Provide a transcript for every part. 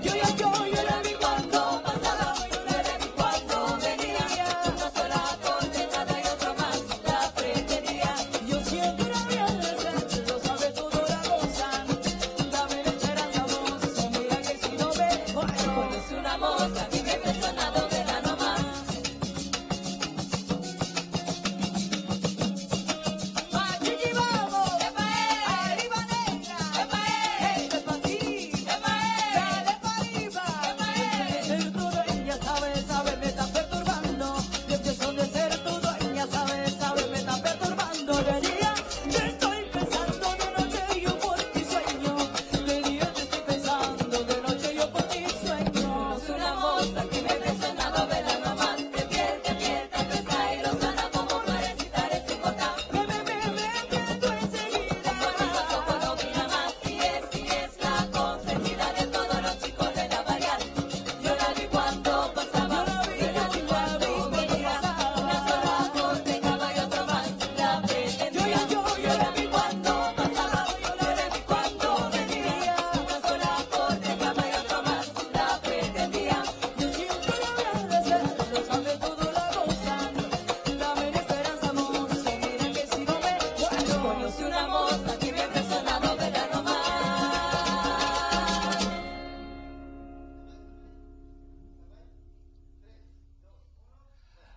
Yo la vi cuando pasaba, yo la vi cuando venía. Una sola corte, nada y otra más la pretendía. Yo siempre había de ser, lo sabe todo la gozan. Dame la esperanza vos, mira que si no ve, conocí una moza que me ha impresionado de la nomás. Chiqui vamos, arriba negra, esto es pa' ti, dale pa' arriba, ser todo ella sabe, me está perturbando, yo empiezo de ser todo ella sabe, me está perturbando, de día yo estoy pensando, de noche yo por ti sueño, de día yo estoy pensando, de noche yo por ti sueño, soy una moza que me ha impresionado, vela nomás, de piel, tan fresca y lozana como florecita de cicota. Tú enseguida, con esos ojos no mira más, si es la consentida de todos los chicos de la variedad. Yo la vi cuando pasaba, yo la vi cuando venía, una sola corte, caballo otro más, la pretendía. Yo la vi cuando pasaba, yo la vi cuando venía, una sola corte, caballo otro más, la pretendía. Yo siempre la voy a agradecer, lo sabe todo la gozan. Dame la esperanza, moza, mira que si no me conocí una moza que me ha impresionado, vela nomás.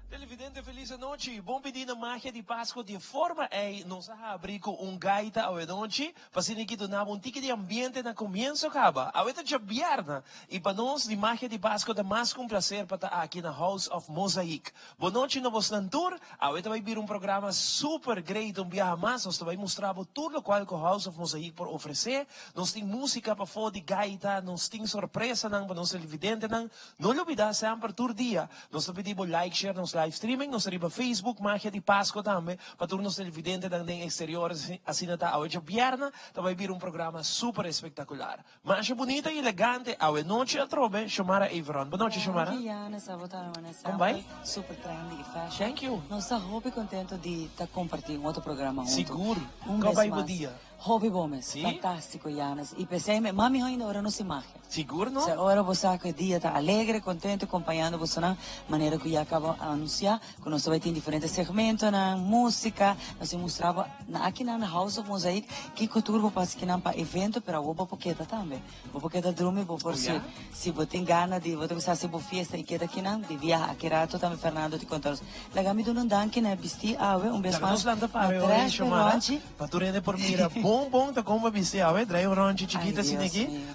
Televidente, feliz noite. Bom pedir na magia de Páscoa de forma aí nos abrir com gaita a noite, para ser que donava tique de ambiente na comienzo acaba. A outra já vierna e para nós de magia de Páscoa da mais com prazer para estar aqui na House of Mosaic. Boa noite no vosso tour. A outra vai vir programa super great, viaje mais, nós vai mostrar tudo o qual que o House of Mosaic por oferecer. Nós tem música para fora de gaita, nós tem surpresa não para nós televidente não. Não olvidar sempre todo dia. Nós pedimos like, share nos live streaming, nos arriba Facebook, Magia de Páscoa também, para todos os televidentes também exteriores, assim está hoje vierna, vai vir programa super espetacular. Mancha bonita e elegante, a noite a trove, Shomara Everon. Boa noite, Shomara. Como vai? Super trendy e fashion. Thank you. Nós estamos muito contentes de estar compartilhando outro programa junto. Seguro. Um Qual vez vai o mais. dia? Hobby Gomes, Sim? fantástico, Janes. E pensei, mami ainda ora não se magia. Seguro, não? Se ora você que dia está alegre, contente, acompanhando você na maneira que já acaba de anunciar, que nós vai ter diferentes segmentos na música, nós mostrava aqui na House of Mosaic que cultura vou passar aqui para evento para o boqueta também. O boqueta drume vou por se você tem gana de você fazer boa festa e queda aqui não, de viajar aqui rato também Fernando te contar. Lagami do não danke na bisti ave vez mais. Nós landa para eu chamar. Para tu rende por mira. Bom, tá como viste ave, drive ronchi chiquita assim aqui.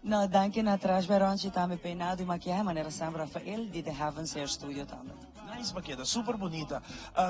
No, danke na trás veronchi também peinado e maquiagem, maneira sempre Rafael de The Heavens Hair Studio também. Nice, Maqueda, super bonita.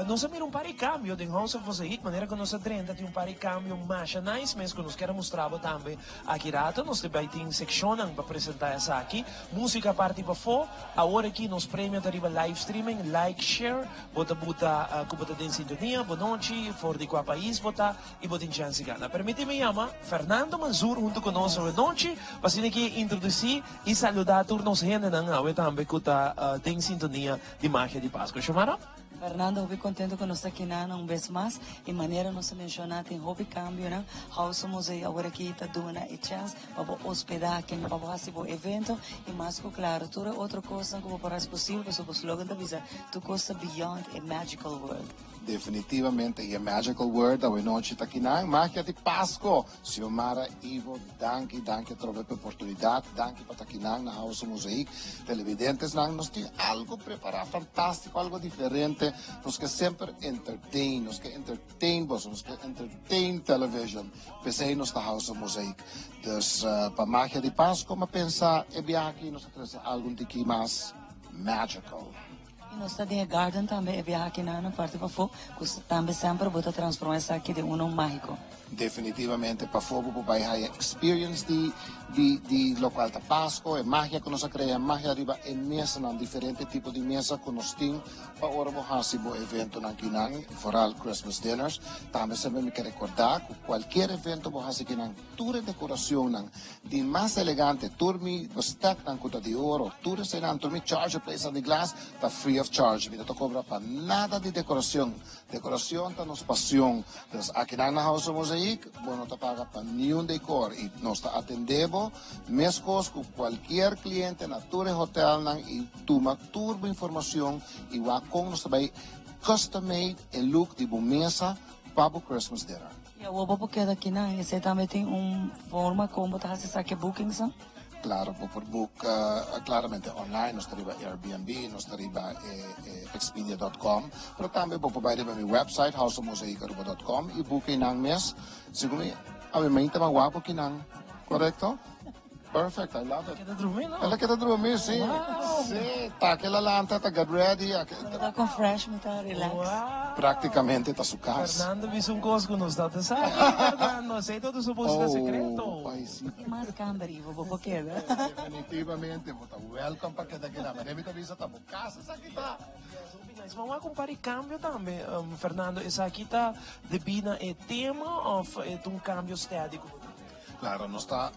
Nós temos par de cambio de House of Mosaic, maneira que nós trenta tem par de cambio mais nice, mas que nós queremos mostrar também aqui rato, nós também tem section para apresentar essa aqui, música parte para fora, agora aqui nós prêmio arriba live streaming, like, share, bota kubota den sintonia, boa noite, fora de qual país bota e bota em chance gana. Permite-me chamar Fernando Manzur junto conosco boa noite, para que introduzir e saludar todos gente não, também que está tem sintonia de magia de Páscoa. Chamaram? Fernando, eu contente que nós aqui na vez mais e maneira nós mencionar tem hobby cambio na House of Mosaic agora aqui está dando a chance para hospedar aqui para fazer o evento e mais que claro toda outra coisa que parece possível para o slogan da visa to costa beyond a magical world. Definitivamente, e a magical word da noite está aqui na magia de Páscoa. Xiomara, Ivo, danke trove per oportunidade, danke para aqui na House of Mosaic. Televidentes, nós temos algo preparado fantástico, algo diferente. Nós que sempre entertain, nós que entertain vos, nós que entertain television. Pensei nos da House of Mosaic. Dus para magia de Páscoa, mas pensar, e bem aqui nós trazemos algo de que mais magical. Nós temos a Garden também, viajar aqui na parte para fora, que também sempre bota transformar essa aqui de um mágico. Definitivamente, para fora, para a experience de local da Páscoa, a magia que nós criamos, magia arriba em mesa, em diferentes tipos de mesa que nós temos, para hora fazer o evento aqui na Foral Christmas Dinners. Também sempre me quero recordar que qualquer evento que fazer aqui na toda decoração, de mais elegante, turmi, stack na cuta de ouro, tudo se na turmi charge place de glass, está free of charge, não cobra para nada de decoração. Decoração está nos paixão. Aqui na House of Mosaic Mosaic, bueno, te paga para ni un decor y nos atendemos mescos con cualquier cliente na tour hotel nang y tuma turbo información y va con nos também custom made and look de mesa para o Christmas dinner. E a Oba porque daqui na você também tem forma como tá acessar que booking são? Claro, por book claramente online, nos arriba Airbnb, nos arriba Expedia.com, pero também por provide mi website houseofmosaicaruba.com e booking nang mes, segundo a minha mãe também guapo que nang, correto? Perfect, I love it. Queda dormir, não? Ela quer dormir, sim. Sim, tá aquela lanta, tá get ready. Tá com fresh, me tá relax. Uau! Praticamente tá sua casa. Fernando viu um cosco nos dados. Sabe, Fernando? Sei todo o suposto secreto. pai, sim. E mais câmera, vou porque, né? Definitivamente, tá welcome para que daqui na Miami tá visa tá casa, isso aqui tá. Mas vamos comparar cambio também, Fernando. Essa aqui tá de bina é tema ou é um cambio estético? Claro, no está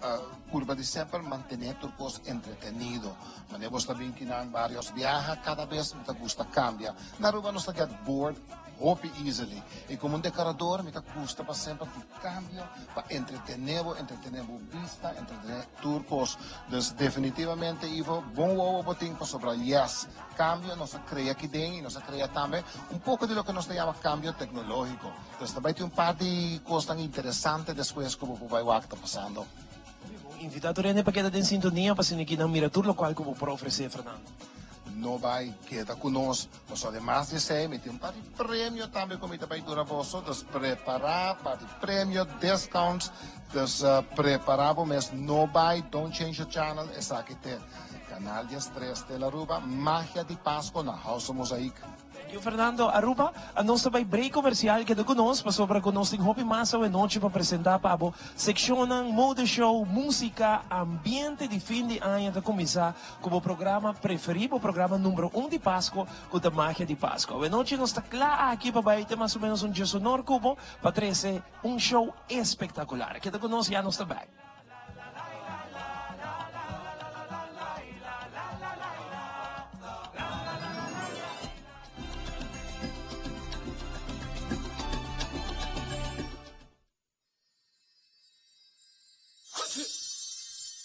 curva de siempre mantener tu cos entretenido. Manejo está bien que en varios viajes, cada vez me gusta cambia. Naruba no está get bored, hope easily. Y como un decorador me gusta para siempre tu cambio, para entretener vista, entretener tu cos. Entonces definitivamente Ivo, bom botín para sobre yes. Cambio nos crea aquí dentro y nos crea también un poco de lo que nos llama cambio tecnológico. Entonces también hay un par de cosas tan interesantes después como vai o acto pasando. Invitado a para quedar em sintonia para se aqui na Miratur, lo qual como para oferecer, Fernando. No vai queda conosco. Nós además de ser, tem um par de prêmio também como também dura vosso, dos preparar para de prêmio, discounts, dos preparável, mas no vai, don't change the channel, essa aqui tem. Canal 13 de La Ruba, Magia de Páscoa na House of Mosaic. E o Fernando Aruba, a nossa vai break comercial que conosco, para sobre conosco em Hopi Massa e noite para apresentar para a seccionam mode show, música, ambiente de fim de ano de começar como programa preferido, o programa número 1 de Páscoa, com a Magia de Páscoa. E noite nós está claro aqui para ter mais ou menos dia sonoro cubo para trazer show espetacular. Que conosco já nós está bem.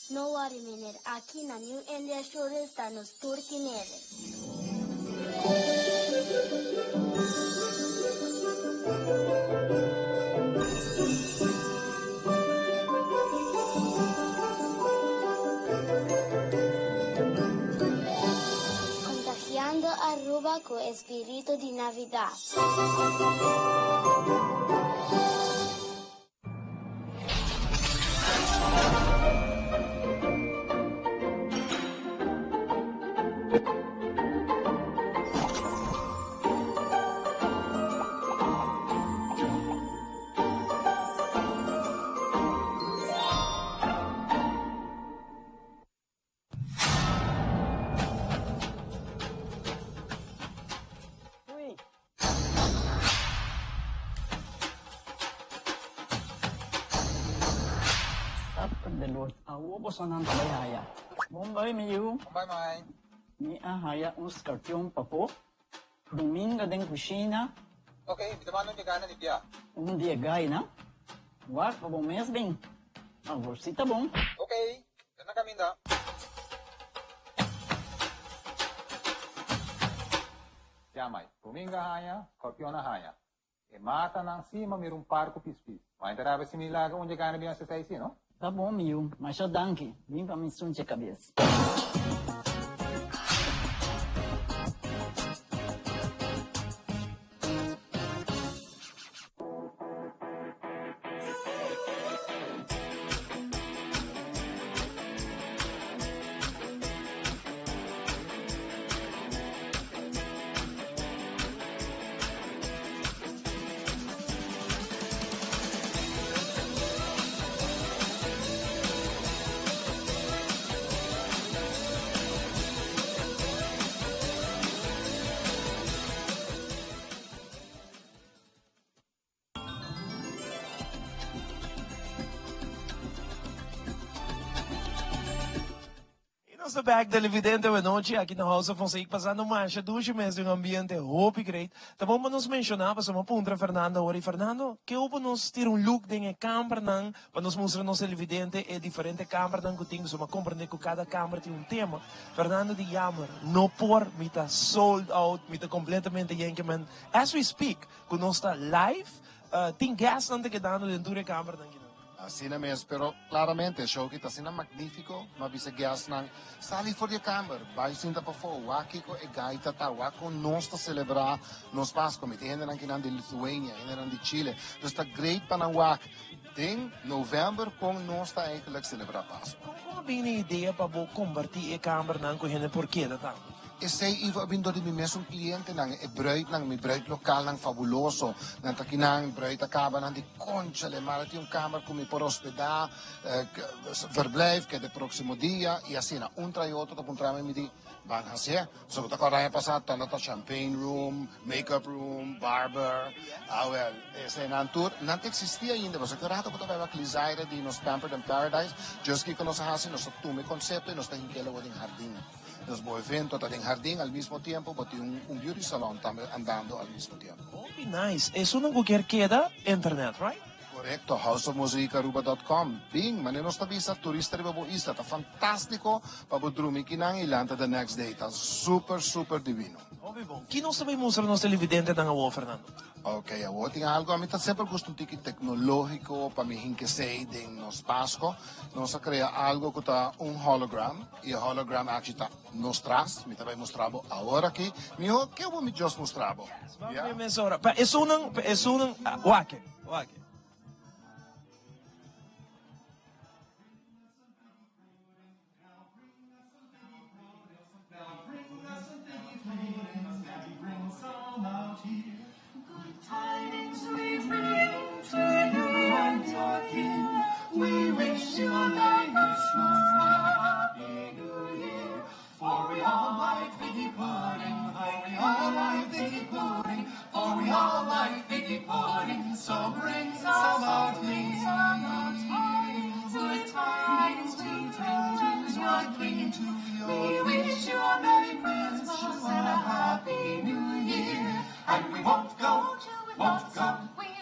No worry, Miner. Aqui na New India Show está nos Turquinere. Contagiando Aruba con espíritu de Navidad. Bosonan talihaya. Bombay miyu. Bye. Ni ahaya uns cartão papo. Domingo den kusina. Okay, bitaman ng gana ni Pia. Dia gay na. Wak pa bom mes bem. Agora bom. Okay, na kami da. Yamay, domingo haya, korpiona haya. E mata nang cima mayroong parko pispis. Maintaraba si Milaga onde gana biyan sa saisi, no? Tá bom, Miu, mas só danke. Vim para me sunte a cabeça. Welcome back, televidente de noche, aqui na House of Mosaic, passando mais de 2 meses de um ambiente hope great. Também para nos mencionar, para uma punta, Fernando, ora, Fernando, que eu nos ter um look de câmara, para nos mostrar nos televidente, é diferente câmara, que tem que compreender que cada câmara tem um tema. Fernando de Yammer, no por, me está sold out, me está completamente yankman. As we speak, que nós está live, tem gas não te quedando dentro da câmara, Assim na mesmo, pero claramente, o show kita sina magnifico, mabisa gas ng sali for the camera, vai sinta pa fo, waki ko e gaita ta, wako nos ta celebrar nos Pasko, mit hende ng kinan de Lithuania, hende ng de Chile, dus ta great pa ng wak, ding November kung nos ta eigenlijk celebrar Pasko. Como bem a ideia para convertir a câmara não com gente por quê, tá? E sei ivo abindo di mi mesong kliyente nang e bruid nang mi bruid lokal nang fabuloso nang takinang bruid akaba nang di conchale maar yung kamer kung mi por hospeda verblijf que de próximo dia e assim na un trayoto tapon trame mi di van hacer so ta koraya pasat tanda ta champagne room makeup room barber well ese nan tour nan existia ainda você karato ko ta ba klizaire di nos Pampered and Paradise just que nos hasin nos tume concepto e nos ta hinkela wading jardín. Nos bom evento, está en jardín al mismo tiempo, pero tiene un beauty salon también andando al mismo tiempo. Oh, be nice. Eso no cualquier queda internet, right? Correcto, houseofmusicaruba.com. Bing, maneno sta visa, turista riba bo isla, ta fantastico, pa budrumi kinang ilanta the next day, ta super, super divino. Oh, be bom. Que nós também mostramos nos televidente ng awo, Fernando? Ok, awo, tinha algo, a mim tá sempre gusto um tiki tecnológico, pa mi hinkesei din nos Pasko, nos crea algo que tá hologram, e o hologram actually tá nos tras, mi também mostravo agora aqui, mijo, que eu vou me just mostravo? Yeah. Es unang, wake. Tidings we bring to you and your king. We wish you a Merry Christmas and a Happy New Year. For we all like figgy pudding, for we all like figgy pudding, for we all like figgy pudding. So bring some out, please. Good tidings we bring to your king. We wish you a Merry Christmas and a Happy New Year. And we won't go, won't go,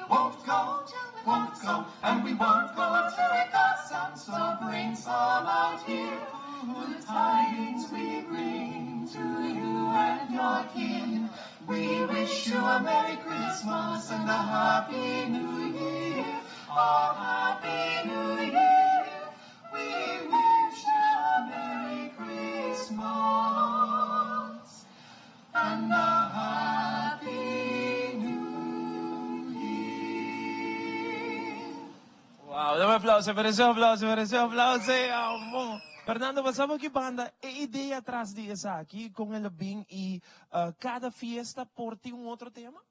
won't go, won't go, and we won't go till it got some, so bring some out here. Good tidings we bring to you and your king. We wish you a Merry Christmas and a Happy New Year. A Happy New Year. We wish you a Merry Christmas and a Happy New Year. Wow, dame aplauso per ese aplauso. Amo. Fernando, pasamos que banda e ideia atrás disso aqui com ele bem e cada fiesta porta outro tema?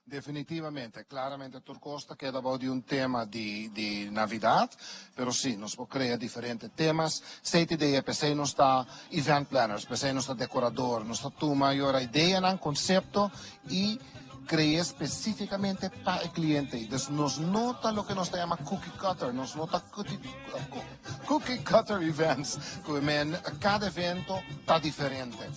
Definitivamente, claramente Turcosta queda de un tema di Navidad, pero sí, nos crea diferentes temas. Seis ideas, pensei no está event planners, pensei no está decorador, no está tu mayor idea, un concepto y creé específicamente para el cliente. Entonces nos nota lo que nos llama cookie cutter, nos nota cookie cutter events, que cada evento está diferente.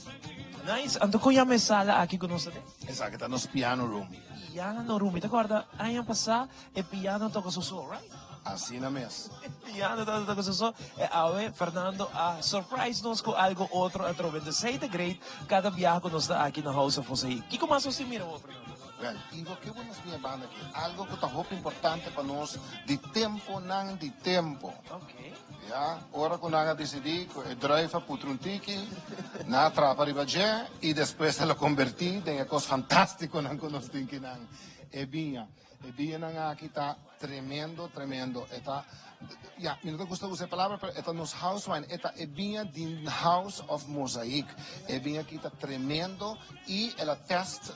Nice. Ando ko yung may sala aqui com nós. Exacto, está nos piano room. Piano room. Te acorda, ayan passar, e piano toca suso, right? Assim na mesa. Piano toca suso. E awe, Fernando, surprise nos com algo outro através de Say the Great, cada viaje que nos dá aqui na House of Mosaic. Que como assim mira, Fernando? Well, Ivo, que buenas minha banda aqui. Algo que está muito importante para nós, de tempo, não de tempo. Ok. Ja, ora que nós decidimos, drive para um tiki, na trapa ribaje, e depois ela converti em algo fantástico não que nós temos que não. É bem não aqui está tremendo. Está, ja, eu não gosto de usar a palavra, mas está nos house wine, está é bem de House of Mosaic, é bem aqui está tremendo e ela testa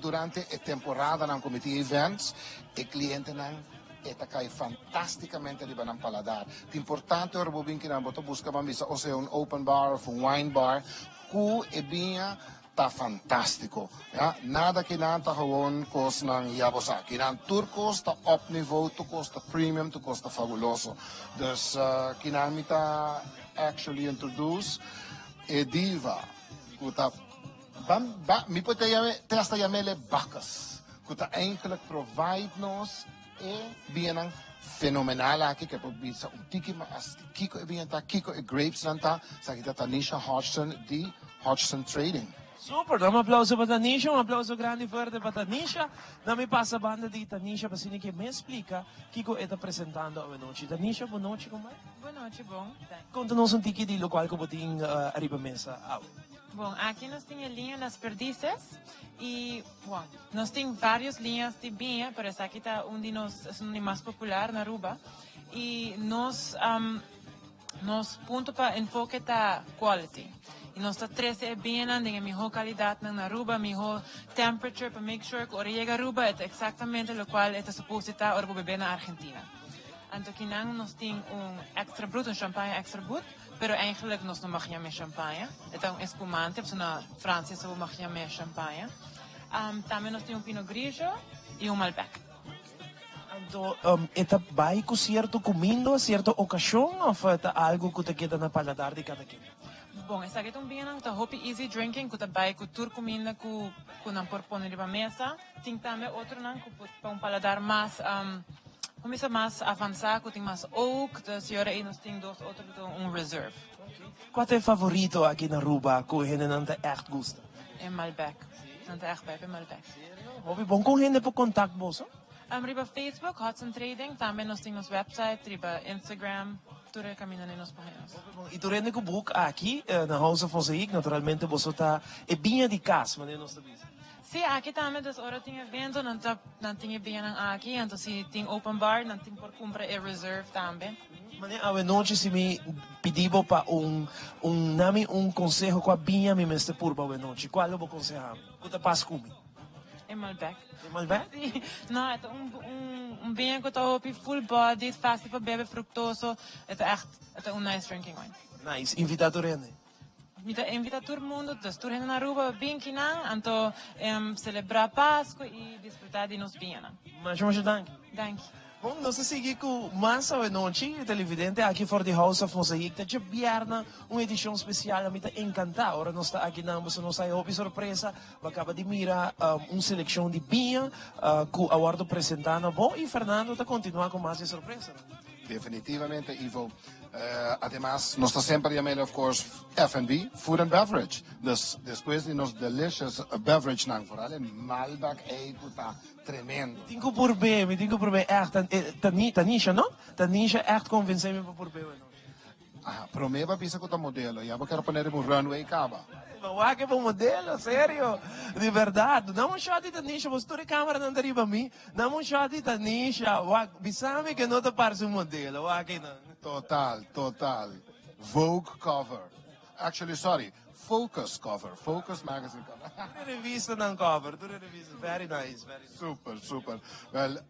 durante a temporada não comitê eventos, e cliente não eta cai fantasticamente riba ng paladar. Importante ora bobin kinambo to busca mambisa o sea un open bar o un wine bar ku ebinha ta fantastico. Ja? Nada kinanta gewoon kost ng yabosa. Kinan turkos ta op niveau, tu kosta premium, tu kosta fabuloso. Dus kinamita actually introduce e diva. Kuta mi pwede testa yamele bakas. Kuta eigenlijk provide nos e bienang fenomenal aqui que pode bisa tiki mas kiko e bienta kiko e grapes nanta sa kita Tanisha Hodgson di Hodgson Trading. Super, dá um aplauso para Tanisha, um aplauso grande e forte para Tanisha. Não me passa a banda de Tanisha para que me explica Kiko está apresentando a noite. Tanisha, boa noite, como é? Boa noite, bom. Conta-nos um tiki de local que você tem arriba mesa. Bom, aqui nós temos a linha das perdices e, bom, nós temos várias linhas de vinho, por isso aqui está um de mais popular na Aruba. E nós ponto para enfoque está quality. E nós está 13 bem de melhor qualidade na Aruba, melhor temperature para make sure que chega a Aruba é exatamente o qual é suposto estar para beber na Argentina. Então aqui nós temos extra brut, champanhe extra brut, pero eigenlijk nós não magamos champanhe. Então espumante, porque na França só magamos champanhe. Também nós temos Pinot Grigio e Malbec. Então, está vai com certo comendo, certa ocasião ou é algo que te queda na paladar de cada quem? Bom, essa aqui também é um hopi easy drinking, que vai com tur comida que não por pôr na mesa. Tem também outro não para paladar mais começa mais avançado, tem mais oak, da senhora aí nós temos dois outros reserve. Qual é o favorito aqui na Aruba que você não echt gosta? É Malbec. Não está echt bij Malbec. Hobby bom com gente por contato bolso? Riba Facebook, Hodgson Trading, também nós temos website, riba Instagram, tudo caminhando nas páginas. E tu rende com o book aqui na House of Mosaic, naturalmente você está é bem de casa, mas não está bem. Sim, aqui também das horas tem evento, não tem bem aqui, então se tem open bar, não tem por comprar e reserve também. Mas a noite se me pediu para nome conselho com a binha me mestre por a noite. Qual é o conselho? O que passa comigo? É Malbec. É Malbec? Não, é vinho que está full body, fácil para beber, fructoso, é nice drinking wine. Nice, invitado rende. Invita todo mundo, dus tu na Aruba bem que não, então celebrar Páscoa e desfrutar de nos bem. Mas danke. Danke. Bom, nós seguimos com mais a noite, televidente, aqui fora de House of Mosaic. Está vierna uma edição especial, a mim está encantado. Agora nós está aqui na Amazon, nós está de surpresa, acaba de mirar uma seleção de vinho, que o Eduardo apresentando. Bom, e Fernando está continuando com mais de surpresa. Definitivamente, Ivo. Además, nós está sempre a of course, F&B, food and beverage. Dus depois de nos delicious beverage nang vooral, Malbec está tremendo. Me tenho por bem, echt, Tanisha, não? Tanisha echt convenceu-me por bem. Promeva bisa ko ta modelo, ya ba quero poner um runway caba. Mas que bom modelo, sério, de verdade. Não um shot de Tanisha, você tem câmera não deriva a mim. Não um shot de Tanisha, bisame que não te parece um modelo, que não. Total. Vogue cover. Actually, sorry, Focus cover. Focus magazine cover. Tu revista não cover, very nice. Super. Well,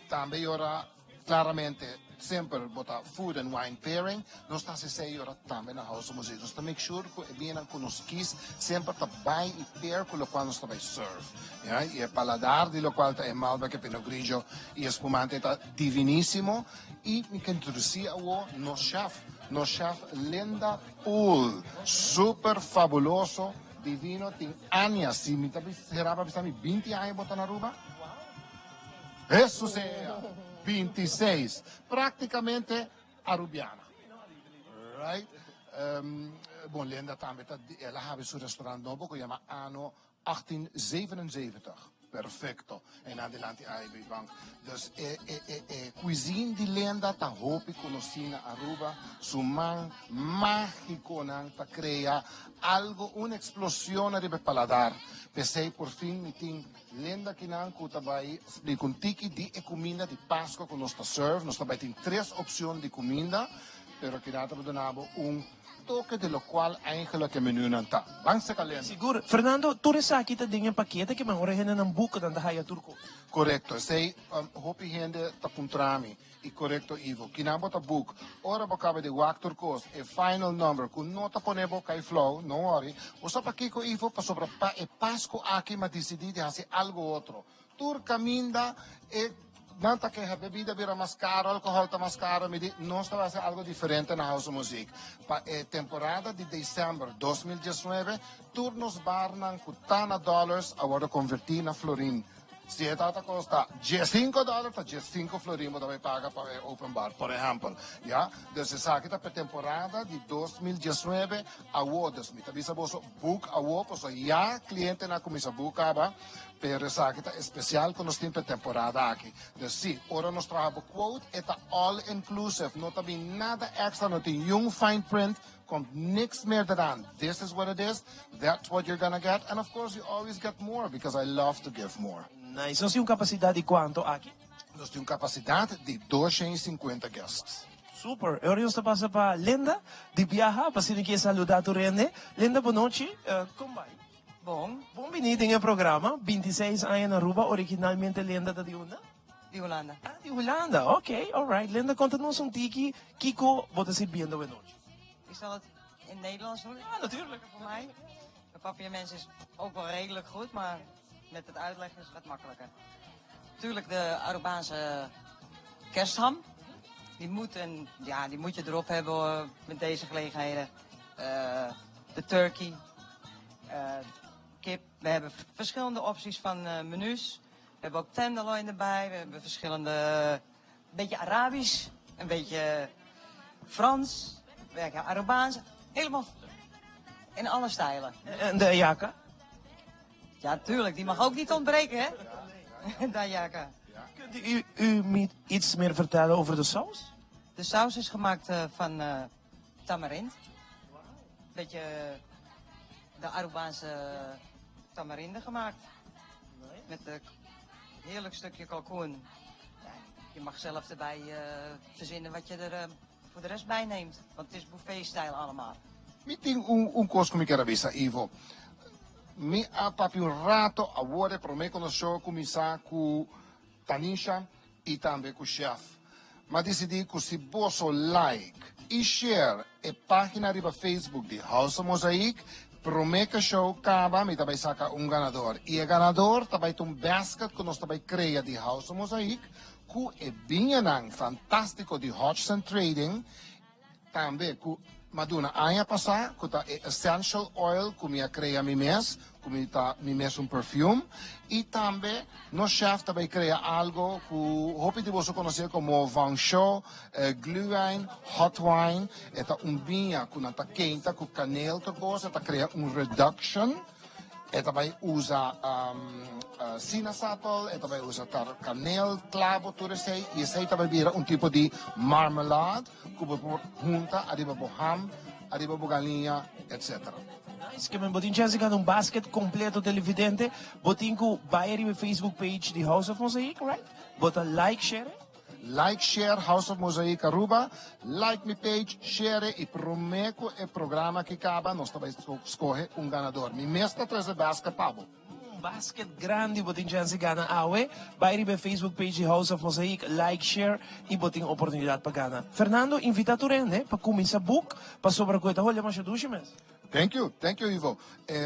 também ora, claramente, sempre botar food and wine pairing. Nós estamos a sei ora também na House of Mosaic. Nós estamos a make sure que bem com os quis sempre está bem e pair com o qual nós estamos a serve. Yeah? E o paladar de lo qual está Malbec, Pinot Grigio e espumante está diviníssimo. E me quero introduzir ao nosso chef Linda Poole. Super fabuloso, divino, tem anos. Se me será para 20 anos botar na Aruba? Isso é 26. Praticamente arubiana. Right? Bom, Linda também, ela tem seu restaurante novo que chama Ano 1877. Perfecto. En adelante aí, Bank. Dus cuisine de Linda tá hopi conhecida Aruba, su man mágico nang ta crea algo, una explosión de paladar. Pensei por fim me tem Linda que nang kuta bai explico um tiki de comida de Páscoa que nós tá serve, nós também tem 3 opções de comida. pero kinata donabo toque de lo qual eigenlijk een menu nanta. Bangsa kalenda. Siguro. Fernando, tu rin sa kita din yung pakete que mejor es ng buko ng dahaya turco. Correcto. Sei hopi gente tapuntrami. E correcto Ivo. Kinabo ta book. Ora bakabe de wak turcos. E final number. Kung nota ponebo kay flow, no worry. Usa pa kiko Ivo pa sobra pa e Pasko aqui ma decidi de hacer algo otro. Tur caminda e Nanta que a bebida vira mais caro, alcohol está mais caro, nós estamos fazendo algo diferente na House of Music. Para a temporada de dezembro de 2019, turnos barnan $40, agora convertir na florin. Se a tata custa $5, para $5 florin, você vai pagar para o open bar, por exemplo. Ja? Dus se aqui está para a temporada de 2019, agora, me avisa você, book agora, porque já cliente na comissão book, pero essa aqui está especial com nós temos temporada aqui. Dus sim, ora nós trabalhamos quote, está all inclusive, não tem nada extra, não tem fine print, komt niks meer eraan. This is what it is, that's what you're gonna get, and of course you always get more, because I love to give more. Nice. Nós temos capacidade de quanto aqui? Nós temos capacidade de 250 guests. Super. Agora nós estamos passando para Linda, de Viaja, para se quer saludar tu Rende. Linda, boa noite. Como vai? Bom, Bem-vindo em programa, 26 anos na Aruba, originalmente Linda da de onde? de Holanda. Ah, de Holanda. Ok, alright. Linda, conta-nos tiki. Kiko, wat is het bien de noite? Ik zal het in Nederlands doen. Ja, natuurlijk. Voor mij. Mijn papiaments is ook wel redelijk goed, maar met het uitleggen is het wat makkelijker. Natuurlijk de Arubaanse kerstham. Die moet je erop hebben hoor, met deze gelegenheden. De turkey. Kip. We hebben verschillende opties van menus. We hebben ook tenderloin erbij. We hebben verschillende, een beetje Arabisch, een beetje Frans, Arubaans. Helemaal in alle stijlen. En de Ayaka? Ja, tuurlijk. Die mag ook niet ontbreken, hè? De Ayaka. Kunt u iets meer vertellen over de saus? De saus is gemaakt van tamarind. Beetje de Arubaanse tamarinde gemaakt. Met een heerlijk stukje kalkoen. Ja, je mag zelf erbij verzinnen wat je er voor de rest bij neemt. Want het is buffetstijl allemaal. Mi tem coisa que me quero avisar, Ivo. Mi ha papi un rato agora para me conosco começar com Tanisha e também com o chef. Mas decidi que se você like e share a página riba Facebook de House of Mosaic, promete show acaba, me também saca ganador. E o ganador também tem basket que nós também cria de House of Mosaic, que é bem fantástico de Hodgson Trading, também com Maduna anya pasa, kuta essential oil, kumia crea mimes, kumita mimes un perfume, e também no chef também crea algo que hope de você conhecer como vin chaud, glühwein, hot wine, eta vinho que nata quente com canela turcos, eta crea reduction, eta vai usa sinaasappel, eta vai usa canela, clavo, tudo isso, e isso também vira tipo de marmelade, que você junta, arriba com ham, arriba com galinha, etc. Nice, que botin chance gaan basket completo televidente, botin ko bayar in Facebook page de House of Mosaic, right? Bota like, share. Like, share House of Mosaic Aruba, like my page, share e prometo o programa que acaba, nós também escolhe ganador. Mi mesta traz basket pabo. Basket grande, botin chance gana awe, bayar in Facebook page de House of Mosaic, like, share e botin oportunidade para gana. Fernando, invita tu rende para começar book, para sobre coisa, olha mais duas meses. Thank you, Ivo.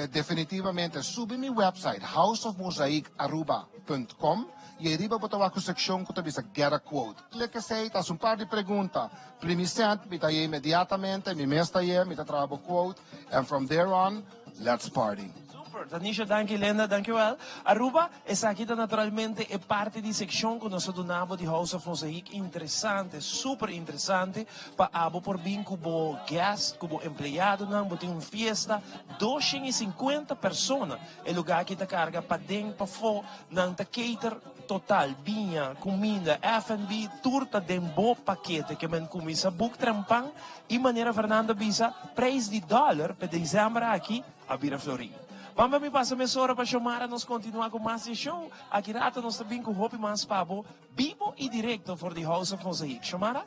Definitivamente, subi mi website, houseofmosaicaruba.com, e arriba botawa com seção que você get a quote. Clica sei, tá um par de perguntas. Primiscent, me tá imediatamente, me mesta me tá trabalho quote, and from there on, let's party. Super, Tanisha, danke Linda, dankjewel. Aruba, essa aqui naturalmente é parte de seção que nós donamos de House of Mosaic, interessante, super interessante, para abo por bem como guest, como empregado, não, tem uma fiesta, 250 pessoas, é lugar que tá carga para dentro, para fora, não tá cater total, vinha, comida, F&B, turta de bom paquete, que men começa book trampang, e maneira Fernando bisa, preço de dólar, para dezembro aqui, a Vira Florim. Vamos me passar minha hora para chamar, nós continuar com mais show. Aqui rato nós também com Hopi mais Pabo, vivo e direto for the House of Mosaic. Chamara?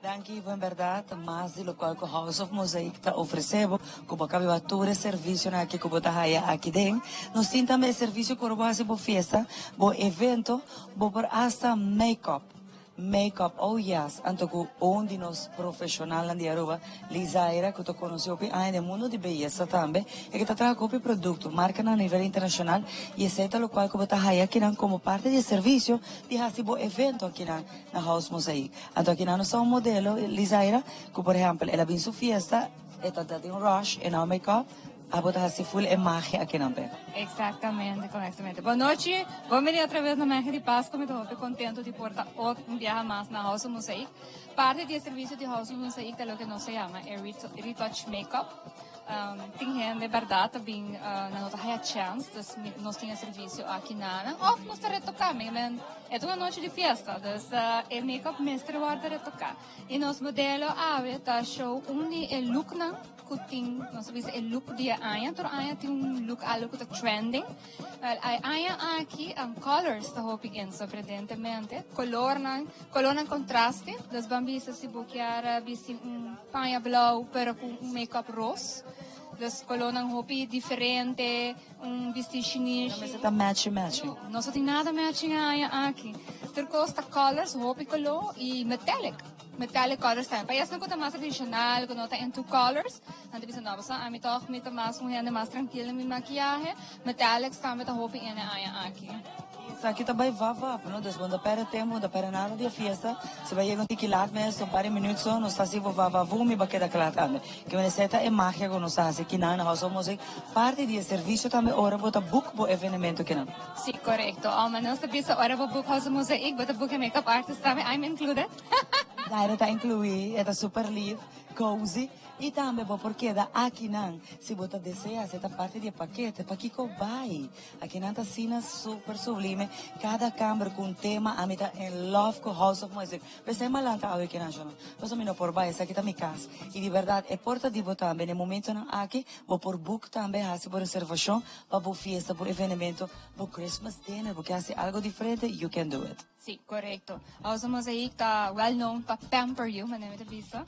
Danke, Ivo, en verdad, más de lo cual que House of Mosaic está ofrecendo, como acaba todo serviço na que como tá aqui dentro, nós temos também serviço que vamos fazer por festa, por evento, por hasta make-up, oh yes, anto onde nós profissional na Aruba, Lisaira, que eu conheci aí no mundo de beleza também, e que está trazendo produto, marca a nível internacional, e aceita o qual como tá aqui como parte do serviço de fazer um evento aqui na House Mosaic. Anto aqui nós somos um modelo, Lisaira, que por exemplo, ela vem sua fiesta, está dando rush, e não make-up, a botar assim full imagen aqui na Beca. Exatamente, corretamente. Boa noite, vamos venir outra vez na Magia de Páscoa, me estou contente de portar um viaje mais na House of Mosaic. Parte do serviço de House of Mosaic é o que nós chamamos Retouch Makeup. Tem gente de verdade também na nossa chance, nós temos serviço aqui na ou nós retocamos, é uma noite de festa, o make-up mestre vai retocar. E nosso modelo está show onde é look na kuting, nós sabemos o look de Aya, pero Aya tem look algo que está trending. Aya aqui colors está hoping surpreendentemente, color na contraste, das bambisas se buquear visi panha blau, pero com make-up rose. Das colonang hopi diferente, vestido chinês. Mas está matching. Não só tem nada matching aqui. Turcosta colors, hopi color e metallic colors também. Parece que é mais tradicional, que não tem two colors. Então, bisa nova sa, ami toch mit mais mais tranquila mi maquiagem. Metallic também tá hopi aqui. Isso aqui também vai, não? Desde para tempo, da para nada de festa, se vai chegar um tiquilat mesmo, para minutos, não está assim, vai, vumi, vai quedar claro também. Que uma receita é mágica, que nós fazemos aqui na House of Mosaic, parte do serviço também, ora, bota book, o evento aqui não. Sim, correto. Mas não está ora, book House of Mosaic, bota book makeup artist também, I'm included. Zaira está incluída, está super live, cozy. E também, porque aqui não, se você deseja, essa parte de paquete, para que vai. Aqui não está cena super sublime, cada câmera com tema, a mim está em love com House of Mosaic. Pensei mal lá, aqui não, mas não por baixo, aqui está minha casa. E de verdade, é porta de botar também, no momento aqui, vou por book também, assim, por reservação, para fiesta, por evento, por Christmas dinner, porque assim, algo diferente, you can do it. Sim, correto. House of Mosaic está well known para pamper you, maneira de vista.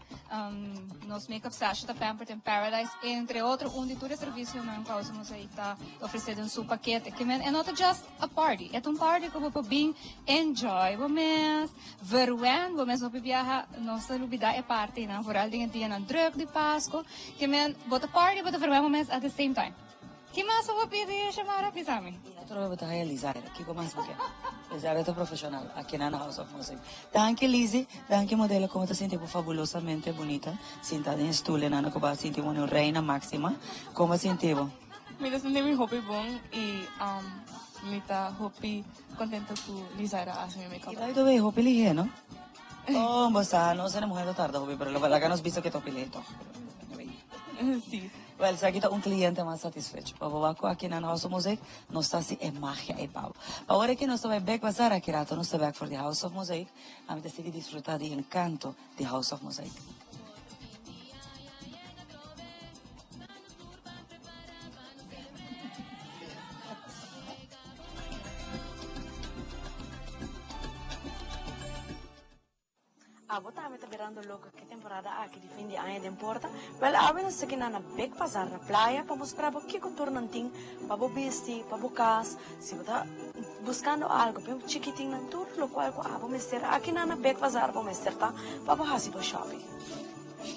Nos make-up sessions está pampered in Paradise, entre outros, onde todo serviço na House of Mosaic está oferecendo seu paquete, que é not just a party, é party que você bem enjoy, você verwen, você vai viajar, nossa lubida é parte, na vooral dia na druk de Páscoa, que é bota party, bota verwen, mas at the same time. Que mais eu vou pedir chamar a pisame? Natural vou realizar, que mais porque Lisaira é profissional aqui na House of Mosaic. Danke Lizzie, danke modelo, como te senti fabulosamente bonita, sentada em estúdio, na que vai sentir uma reina máxima. Como senti? Me senti muito bom e me tá contenta com Lisaira a meu make-up. E vai do bem, hopi lihe, no? Oh, basta, no se ne mujer tarde, hopi, pero la verdad que nos visto que topi lihe. Sim. Well, sa kita cliente mais satisfeito. Pabawako aqui na House of Mosaic, nós está se magia e pau. Agora que nós vai back bazar aqui rato, nós back for the House of Mosaic, a mim tem que desfrutar do encanto de House of Mosaic. A bota me tá virando louco que temporada aqui de fim de ano de importa. Well, a vez aqui na Beck Bazar na praia para mostrar o que cultura não tem, para o vestir, para o cas, se você buscando algo, bem chiquitinho na tudo, lo qual a vou mostrar aqui na Beck Bazar vou mostrar tá, para o fazer o shopping.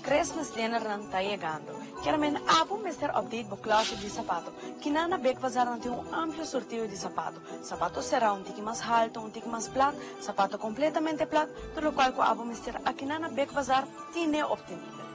Christmas dinner não está chegando. Chiaramente, vou mostrar update do classe de sapato. Que na Beck Bazar não tem amplo sorteio de sapato. Sapato será tique mais alto, tique mais plat, sapato completamente plat, tudo o qual vou mostrar aqui na Beck Bazar tem optimismo.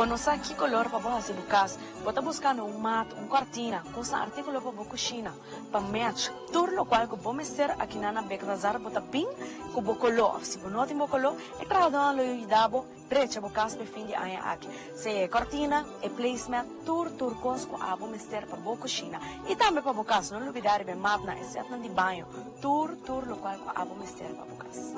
Bueno, sabe que color para você buscar? Bota buscando um mato, cortina, com esse artículo para cozinhar, para match. Tudo lo qual que vamos ser aqui na Beck Bazar, bota pin, com o color. Se você não tem o color, é para dar uma idade, precha para casa para fim de ano aqui. Se é cortina, é placement, tudo cosco, a vamos ser para cozinhar. E também para casa, não olvidar de mato na exceto de banho. Tudo lo qual a vamos ser para casa.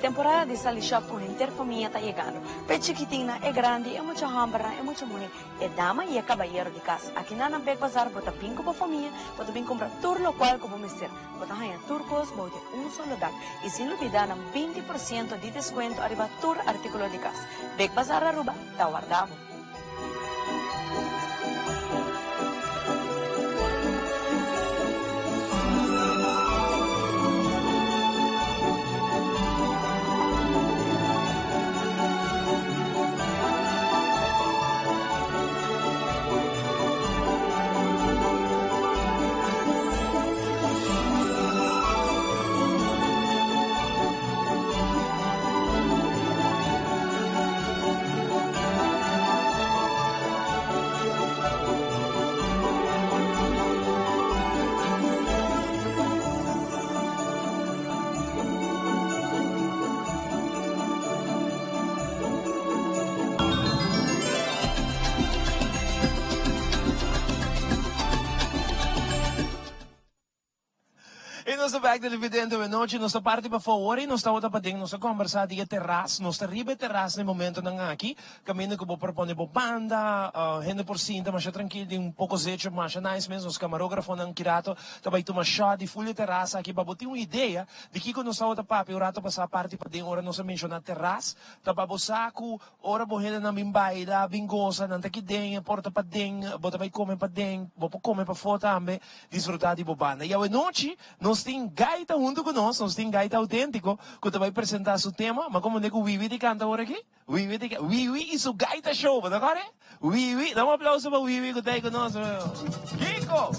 Temporada de Sally Shop con interfamilya está llegando. Pero chiquitina, es grande, es mucha hambra, es mucho money. Es dama y es caballero de casa. Aquí en Beck Bazar, bota pinco para familia, bota bien comprar todo lo cual como me ser. Bota haya turcos, bota un solo dag. Y sin olvidar, 20% de descuento arriba todo artículo de casa. Beck Bazar Aruba, está guardado. Nossa back televidente de noite, nossa parte para fora e nós estamos para nossa conversa de terraço, nossa riba terraço no momento não aqui, caminho que vou propor para banda, gente por cinta, mas tranquilo, de pouco zecho, mas nice mesmo, os camarógrafos não quirato, também tomar shot de full terraço aqui para botar uma ideia de que nós estamos para o rato passar parte para dentro, hora nós mencionar terraço, para o saco, hora borrenda na bimbaida, bingosa, não tá aqui dentro, porta para dentro, bota para comer para dentro, vou comer para fora também, desfrutar de banda. E a noite nós tem gaita junto conosco, nós tem gaita autêntico, que vai apresentar seu tema, mas como é que o Wiwi te canta agora aqui? Wiwi e seu gaita show, tá agora? Wiwi, dá um aplauso para o Wiwi que está aí conosco. Kiko!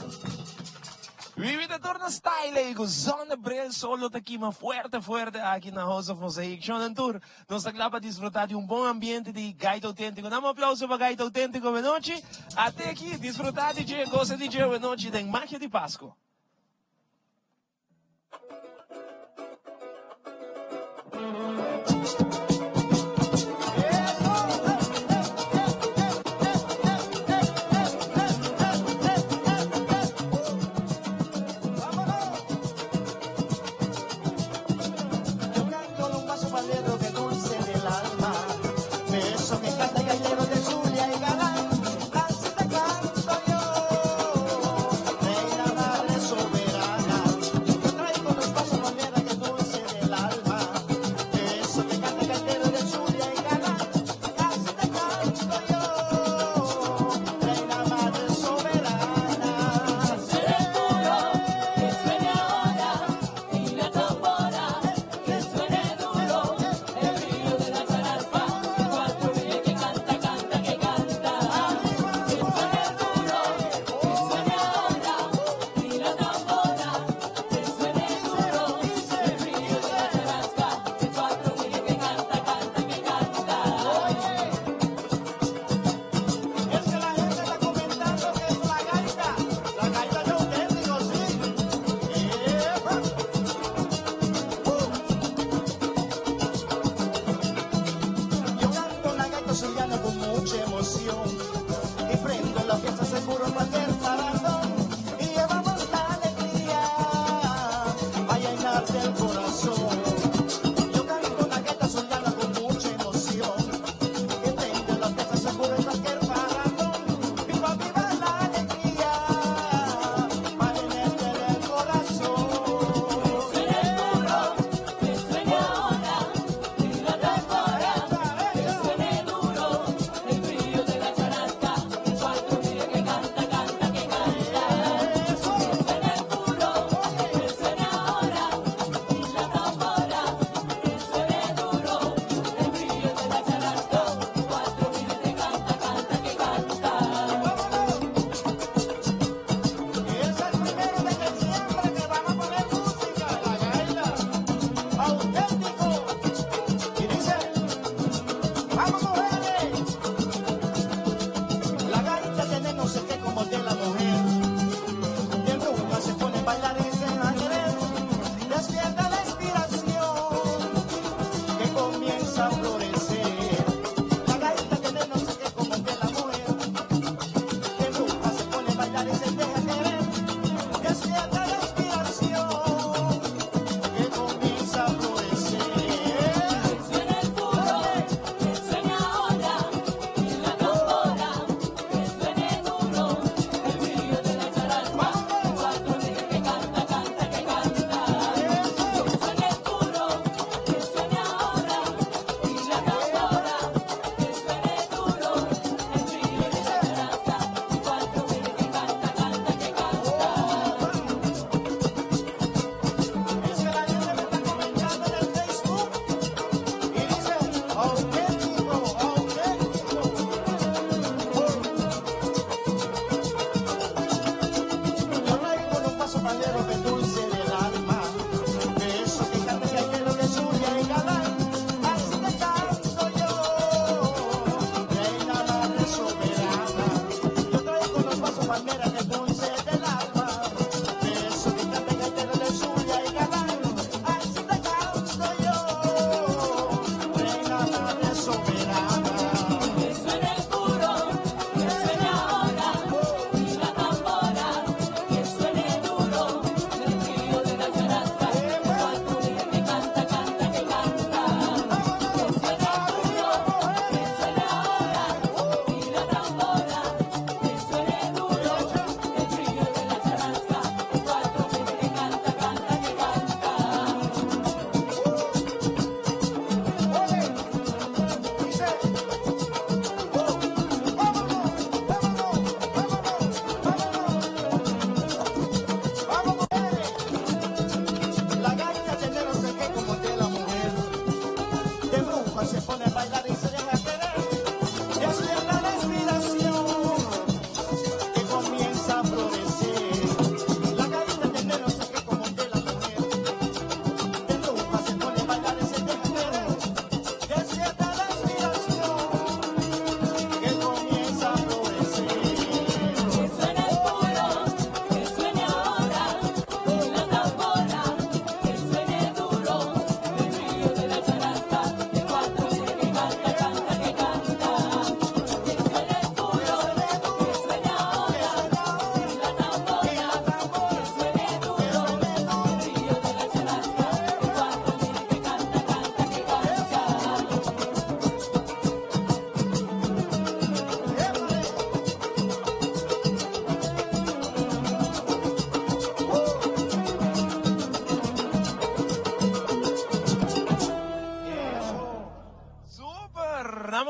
Wiwi te torna style aí, com zona brel solo tá aqui, mas fuerte aqui na House of Mosaic. Show Tour, nós estamos lá para desfrutar de bom ambiente de gaita autêntico. Dá um aplauso para gaita autêntico de noite. Até aqui, desfrutar de dia, gosta de dia de noite, da Magia de Páscoa. Reina madre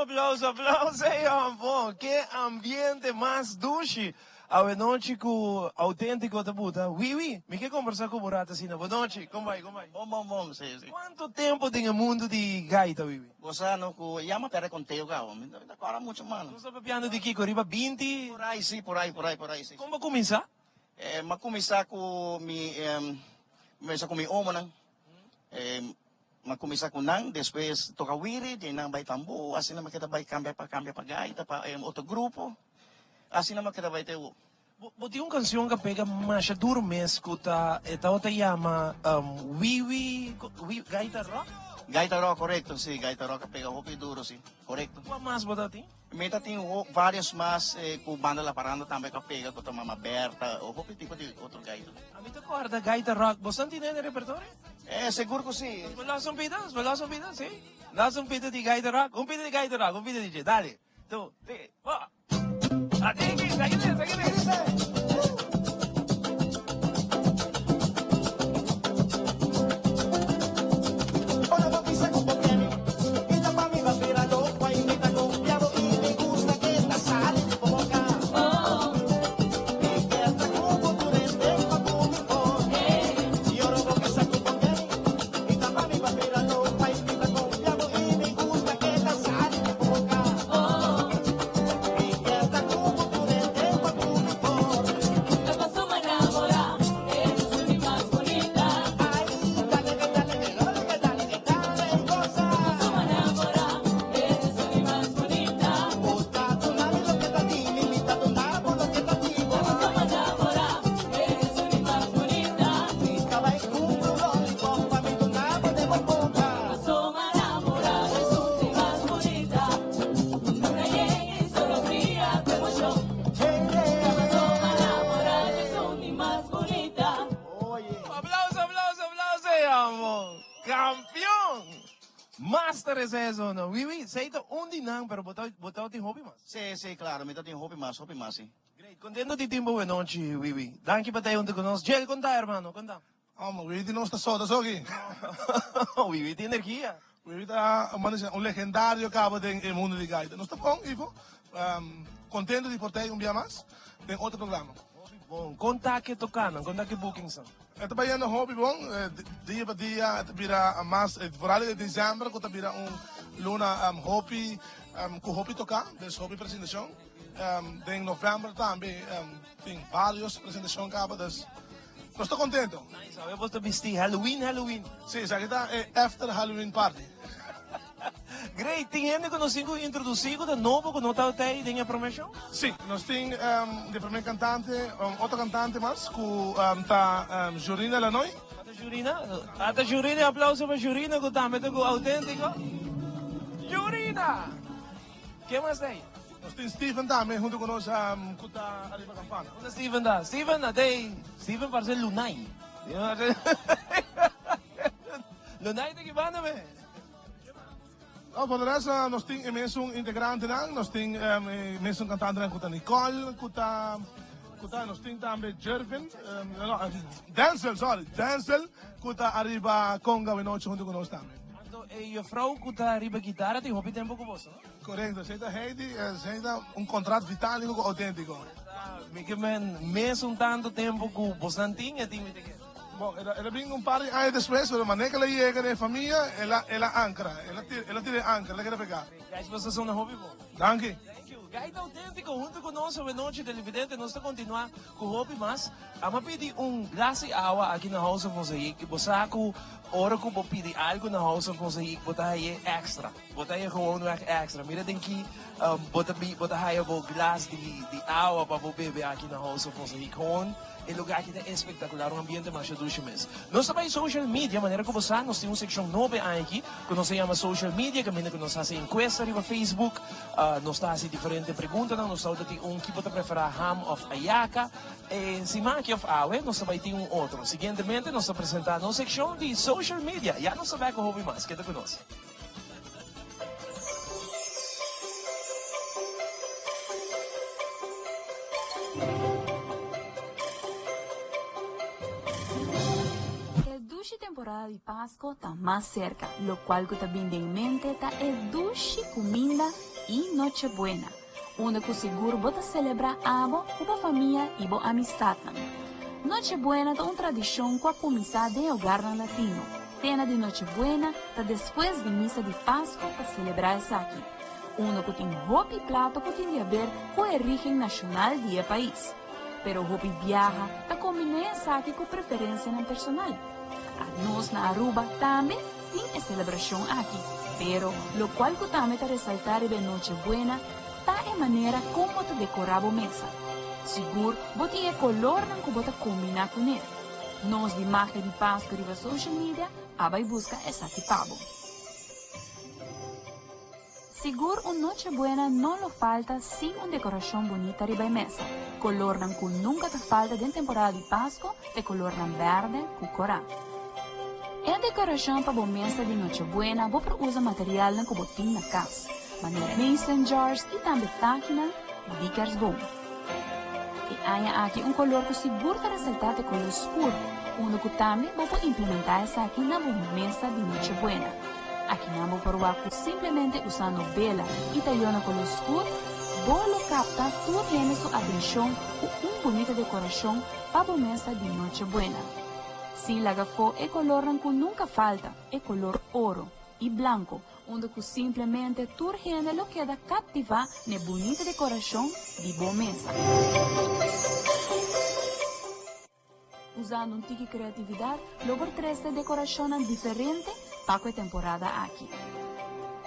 aplauso, aplauso, amor. Qué ambiente más dulce. A noite com autêntico da puta. Oui. Me quer conversar com o Burata assim, boa noite. Como vai? Bom, sim. Quanto tempo tem o mundo de gaita, Wiwi? Você não com yama pera conteio cá, homem. Agora muito mano. Você está piano de Kiko, riba 20? Por aí sim, por aí sim. Como começar? Mas começar com mi oma nang. Mas começar com nang, depois toca wiri, de nang vai tambo, assim naman kita vai cambia pa gaita pa outro grupo. Assim naman kita vai ter o Tem uma canção que pega mais duro mesmo, que tá chama Wiwi Gaita Rock? Gaita Rock, correto, sim. Gaita Rock pega hopi duro, sim. Correto. Qual mais você tem? Meta tem vários mais com banda La Paranda também que pega com a Mama Berta, ou hopi tipo de outro gaita. A mim te acorda Gaita Rock, você tem no repertório? Seguro que sim. Vamos um pedaço, sim. Dá um pedaço de Gaita Rock, um pedaço de Gaita Rock, um pedaço de dale. Tu, te, va. Seguide. Master es eso, ¿no? Oui, sei to undi nang, pero botao ti hobby mas. Sì, claro, mi ti hobby mas, sì. Great, contento di tempo buon noche, oui. Danke per te un te conosco. Gel, conta, hermano, conta. Ma Wiwi non sta solo, so chi? Wiwi ti energia. Wiwi è un leggendario capo del mondo di gaita. Non sta buon, Ivo? Contento di portare un via mas in altro programma. Bom, conta que tocando, conta que booking são. Ito ba yan ang hobby bong? Dia pa dia, ito bira mas, vooral in december, ko bira luna hobby, ku hobby toca, des hobby presentação. In november também, tem vários presentações capa, des. Não estou contento. Nice, eu vou te vestir Halloween. Sim, sa kita after Halloween party. Great, tem gente que nós temos introduzido de novo que não está aí em a promoção? Sim, nós temos de primeiro cantante, outro cantante mais, que está Jurina Lanoi. Ata Jurina, aplauso para Jurina, que está metendo autêntico. Jurina! Quem mais tem? Nós temos Steven também, junto com nós, que está ali para a campana. Onde Steven dá? Steven parece Lunay. Lunay tem que banda, velho. Voor de rest, nós temos mensen integranten, nós temos mensen cantanten, kuta Nicole, kuta nós temos também Jervin, Denzel, kuta arriba Conga e noite junto conosco também. Então, e vrouw kuta arriba guitarra, tem hobby tempo com você, não? Correto, você tem contrato vitálico autêntico. Porque mesmo tanto tempo que você não tinha, Bom, ela vem um par de anos depois, mas quando ela chega na família, ela ancra, ela tira ancra, ela quer pegar. Guys, vocês são na hobby bom. Danke. Gaita autêntico, junto conosco, a noite televidente, nós vamos continuar com o hobby, mas vamos pedir glass de água aqui na House of Mosaic. Você sabe hora que eu pedir algo na House of Mosaic, botar aí extra. Botar aí gewoon extra. Mira, tem que botar aí o glass de água para beber aqui na House of Mosaic. Gewoon em lugar que é espetacular, um ambiente mais dulce mesmo. Nós também social media, maneira que você nós temos uma seção nova aqui, que nós se chama social media, que nós fazemos encuesta no Facebook, nós fazemos diferentes perguntas, nós estamos que pode preferir ham of ayaka, e se maqui of awe, nós também temos outro. Seguintemente, nós apresentamos uma seção de social media, já nós sabemos que houve mais, queda conosco. Temporada de Pascua está más cerca, lo cual que también en mente está el dulce comida y Nochebuena, onde que seguro bota celebra abo, com a família e boa amistad. Nochebuena é uma tradição que começa de hogar latino. Cena de Nochebuena está depois de missa de Páscoa para celebrar essa aqui. Onde que tem roupa e prato que tem a ver com a origem nacional do país. Pero roupa viaja está combinando essa aqui com preferência personal. A nós na Aruba também tem a celebração aqui. Pero lo qual que também está ressaltar de Nochebuena está a maneira como te decorava a mesa. Seguro, bote é color não que bota combinar com ele. Nós de marca de Páscoa de social media, vai buscar essa aqui pavo. Seguro, uma Nochebuena não lo falta sem uma decoração bonita riba a mesa. Color não que nunca te falta de temporada de Páscoa, de color não verde com corá. A decoração para a mesa de Nochebuena, você usa material que você tem na casa. Maneira mason jars e também táquina de carbon. E há aqui color que seguro para ressaltar de color escuro, onde que também você implementar essa aqui na mesa de Nochebuena. Aqui não vou provar que simplesmente usando vela e talhando color escuro, você capta toda a sua atenção com uma bonita decoração para a mesa de Nochebuena. Se laga for é color que nunca falta, é color ouro e branco, onde que simplesmente toda a gente queda cativa na bonita decoração de boa mesa. Usando um tique de criatividade, logo traz decoração diferente para a temporada aqui.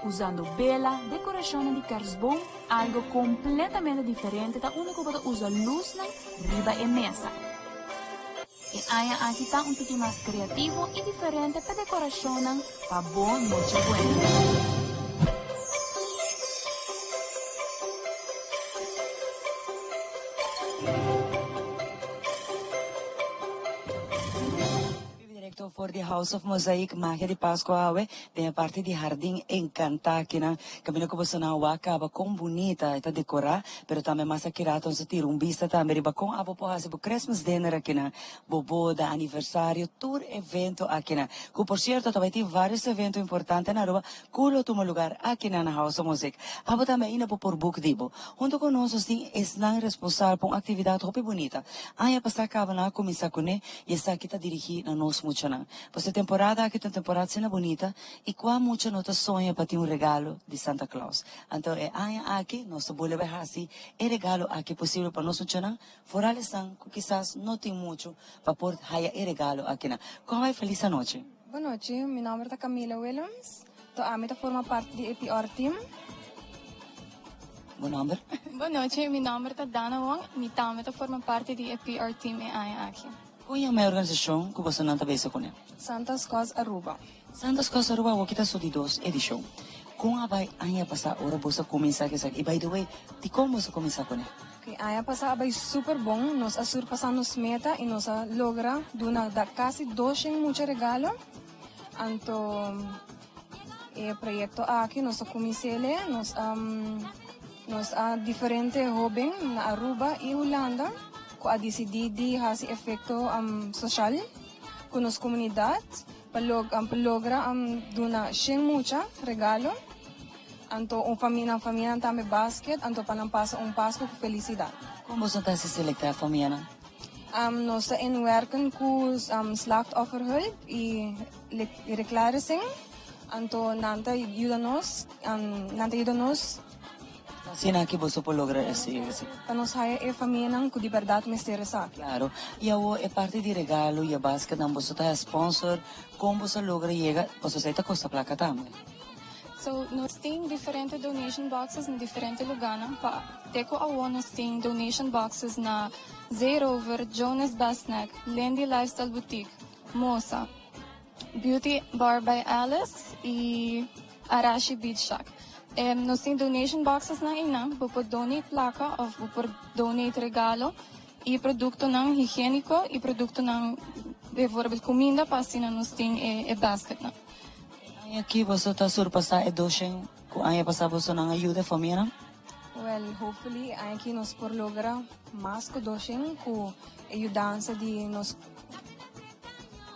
Usando vela, decoração de carbon, algo completamente diferente da onde que usa luz na riba e mesa. E aqui está um tique mais criativo e diferente para decoração para boa Nochebuena. For the House of Mosaic, magia de Páscoa, tem a parte de jardim encantada, que na caminho que você não acaba com bonita, está decorar, pero também mais aqui rato se tira vista também riba com a poporra se Christmas dinner aqui na boboda, aniversário, todo evento aqui na. Que por certo também tem vários eventos importantes na rua, culo toma lugar aqui na House of Mosaic. Abo também ina por book dibo. Junto com nós tem esnan responsável por atividade hopi bonita. Aí passar acaba na começar com e essa aqui está dirigida na nós muito na. Pois a temporada aqui tem temporada cena bonita e qual muita nota sonha para ter regalo de Santa Claus. Então é aqui nós boleh ver assim é regalo aqui possível para nós funcionar. Fora lição que quizás não tem muito para por haya regalo aqui na. Como é feliz noite. Boa noite, meu nome é Camila Williams. A minha forma parte do APR Team. Bom nome. Boa noite, meu nome é Dana Wong. Minha também forma parte do APR Team e aqui. Qual é a minha organização que você não está bem com ela? Santas Cos Aruba. Santas Cos Aruba, o que está só de 2 edições. Como a vai a passar hora você começar que e by the way, de como você começar com ela? Okay, a passar vai super bom, nós a surpassar nos meta e nós a logra duna da quase 200 muito regalo. Então, o projeto aqui nós a comecele, nós a diferente jovem na Aruba e Holanda. A decidir fazer efeito social com nossa comunidade para lograr dar muita regalo. Então, a família também basquete, então para passar Páscoa com felicidade. Como você está se selectar a família? Nós estamos werken com slachtofferhulp e reclaração. Então, nanta ajuda nos. Sina que você pode lograr esse? Para nós é a família com de verdade misteriosa. Claro. E é parte de regalo e a basket não você está sponsor. Como você logra chegar? Você está com a placa também. So, nós temos diferentes donation boxes em diferentes lugares. Teko awo nós temos donation boxes na Zerover, Jonas Basnack, Lendy Lifestyle Boutique, Mosa, Beauty Bar by Alice e Arashi Beach Shack. Nós temos donation boxes na ina, para donate placa ou para donate regalo e produto não higiênico e produto não, por comida, para assim nós temos basket na. E aqui você está surpassar a docen, aí passar você não ajuda a família? Well, hopefully aqui nós por lograr mais que docen com a ajudança de nós.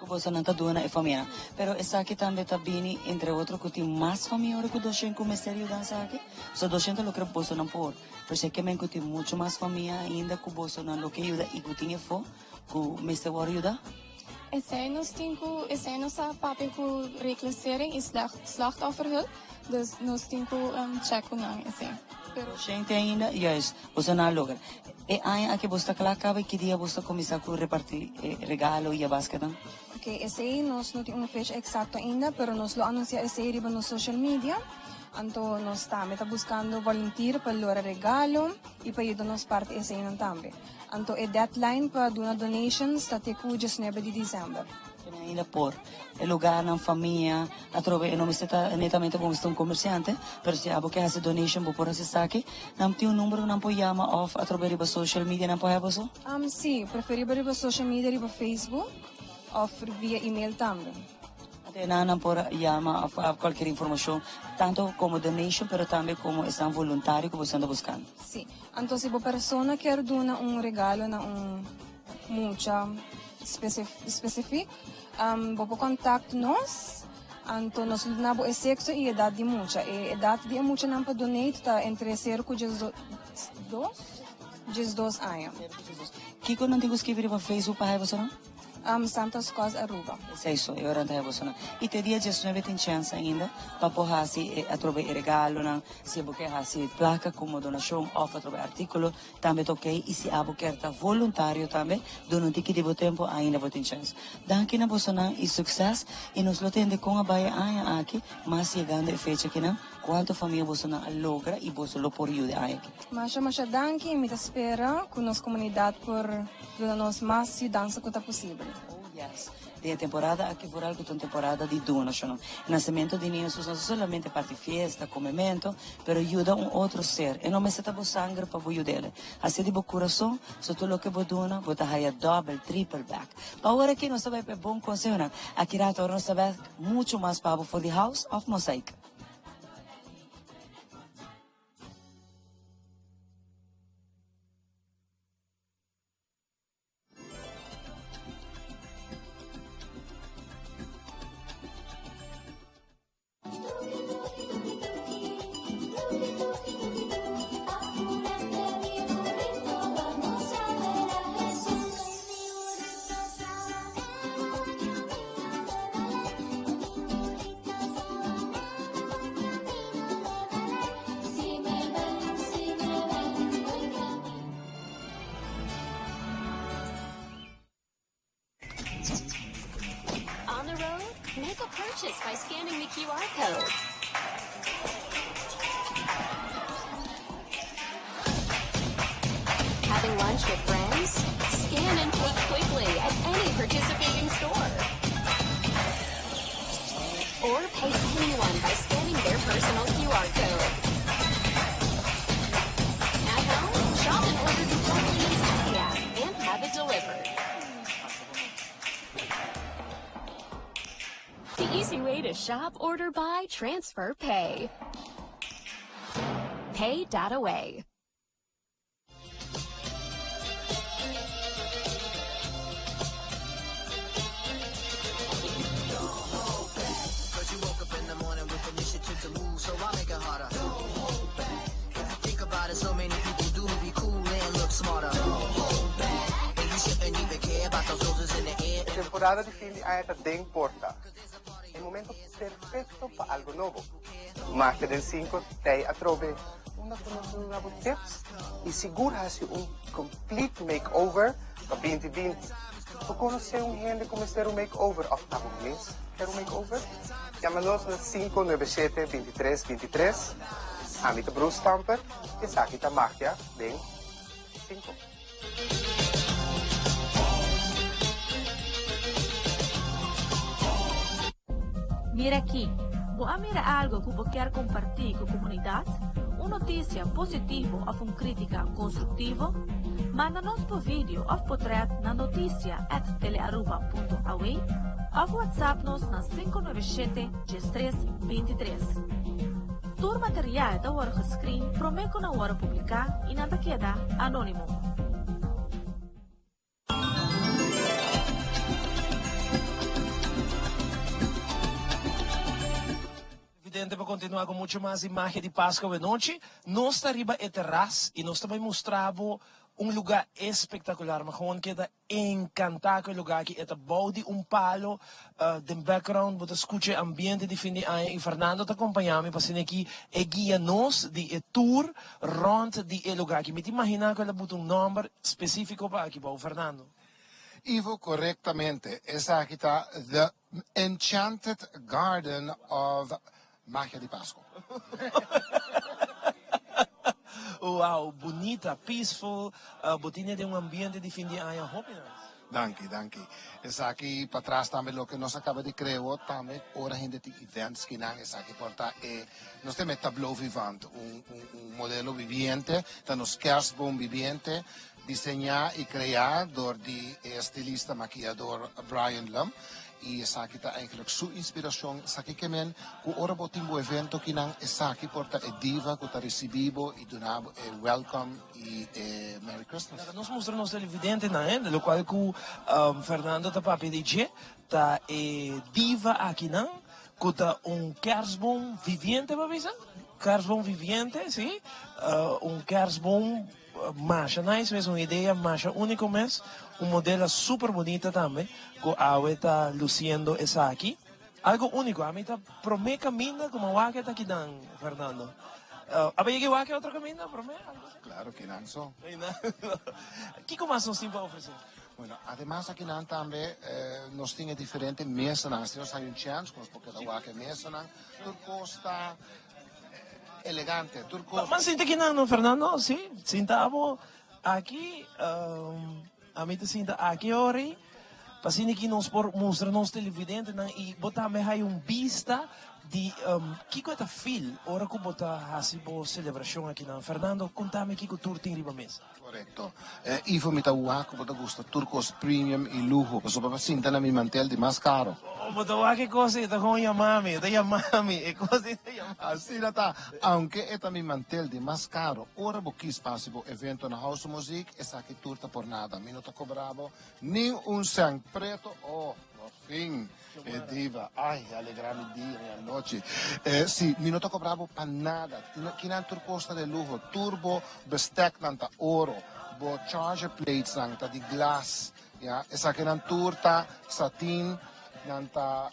Bosa nanta duna e família. Pero essa aqui também tá bini entre outro que tem mais família que doxen com mistério dança aqui. So doxen lo que bosa não por. Porque que men que tem muito mais família ainda que bosa não lo que ajuda e que tinha fo que mistério ajuda. Esse nos sa papi ku reclassering is slachtofferhulp. Dus nos tinko check nang esse. Pero gente ainda, yes, bosa na logra. E aí aqui bosta clacava que dia bosta começar a repartir regalo e a basket. Okay, esse nos não tem fecha exacto ainda, pero nos lo anuncia esse riba no social media. Anto nos está buscando volunteer para lora regalo e para irnos parte esse ainda também. Anto e deadline para dona donations está te cu 19 de dezembro. Ainda por el lugar na família a trove não está netamente como um comerciante, pero se abo que hace donation por esse saque, não tem número não pode chamar off a trove riba social media não pode haver. Sim, preferível riba social media riba Facebook ou via email também. Até não por chamar a qualquer informação, tanto como donation, pero também como estão voluntário que você anda buscando. Sim, então se a pessoa quer donar regalo na mucha específico, vou contact nos, então nos nabo é sexo e idade de mucha. E idade de mucha não para donate tá entre cerca de 2 anos. Kiko não tem que escrever para Facebook para você não? Santos Cos Aruba. É isso, eu não tenho você não. E te dia 19 tem chance ainda para porra se a trobe regalo não, se você quer se placa como donação ou a trobe artículo, também toquei e se abo quer tá voluntário também, durante que devo tempo ainda você tem chance. Danke na você não e sucesso e nos lo tende com a baia aqui, mas chegando a fecha que não, quanto família você não logra e você lo por ajuda aqui. Mas danke, me espera com nossa comunidade por nos mais ajudança que tá possível. Oh, yes. De temporada aqui por algo tem temporada de donação. Nascimento de niños não solamente parte festa, comimento, pero ajuda outro ser. E não me seta bo sangue para bo ajudar. Assim de bo coração, so tudo o que bo dona, bo haya double, triple back. Para agora aqui nós sabe bom conselho, aqui rato nós sabe muito mais para for the house of Mosaic. Make a purchase by scanning the QR code. Having lunch with friends? Scan and pay quickly at any participating store. Or pay anyone by scanning their personal QR code. At home, shop and order directly inside the app and have it delivered. The easy way to shop, order, buy, transfer, pay. Pay.away. Cause you woke up in the morning with initiative to move, so I make it harder. Think about it, so many people do be cool and look smarter. And you shouldn't even care about those roses in the air. La temporada di film di Ayata Den porta. È il momento perfetto per algo nuovo. Marca del 5 te a trove una nuova tips e segurasi un complete makeover para 2020. Para conhecer gente como ser um makeover of tabo inglês. Quer um makeover? Chama-nos no 597-2323. Amita Bruce Stamper e Sakita Magia Den 5. Mira aqui, vou mira algo que você quer compartilhar com a comunidade? Uma notícia positiva ou uma crítica construtiva? Manda-nos por vídeo ou portrait na noticia@telearuba.aw ou WhatsApp-nos na 597-1323. Todo material da hora gescreen prometo na hora publicar e nada queda anônimo. televidente para continuar com muito mais imagem de Páscoa de noite. Nós está arriba é terraço e nós também mostramos lugar espetacular, mas gewoon que está encantado com o lugar que está bom de palo, de background, você escuta ambiente de fim de ano e Fernando está acompanhando para ser aqui e guia nós de tour rond de lugar que me imagina que ela botou número específico para aqui, para o Fernando. Ivo, correctamente. Esa aquí está The Enchanted Garden of Magia de Pasco. Wow, bonita, peaceful, botinha de ambiente de fim de ano. Danke. Esa aquí para atrás también lo que nos acaba de crear también ahora gente de events que nan esa aquí porta nos tem tableau vivant, un modelo viviente, nos kerstboom viviente, diseñado y creado por el estilista maquillador Brian Lum. Y esa aquí está eigenlijk su inspiración, esa aquí que men, que ahora botimos evento que nan esa aquí porta diva que está recibido y donamos welcome y Merry Christmas. Nós mostramos televidente, né? Do qual que Fernando tá para pedir, tá diva aqui não, que tá kerstboom viviente, babisa? Kerstboom viviente, sim? Kerstboom marcha, nice mesmo, uma ideia marcha único mês, modelo super bonita também, que a está luciendo essa aqui. Algo único, a mim tá promete caminho como a que tá aqui dan, Fernando. A ver, que wake outro caminho, promete? Claro que nan so. ¿Qué más nos tiene para ofrecer? Bueno, además aquí nan también nos tiene diferentes mesas, nos hay un chance, porque la wake mesa nan, turcosta, elegante, turco. Mas sinta que não, Fernando, sim, sentamos aqui, a mim te sinta aqui ori, passando aqui nós por mostrar nos televidentes e botar aí vista de que coisa fil, ora que botar assim boa celebração aqui na Fernando, contame que tour tem riba mesa. Correcto. Ivo mi tawaco, bota gusto turcos premium y lujo, pues para sinta na mi mantel de más caro. Botawa que cosa, esta con mami, cosa Así está. Aunque esta mi mantel de más caro, ora boquis pasivo evento na House of Music, esa que turta por nada. Mi no te cobravo ni un cent preto, por fin. Diva, ay, alegrar mi día y la noche. Sí, mi no te cobravo para nada. Kinan turcosta de lujo, turbo bestek nanta oro, bo charger plates nanta di glass, ja, esa kinan turta, satin, nanta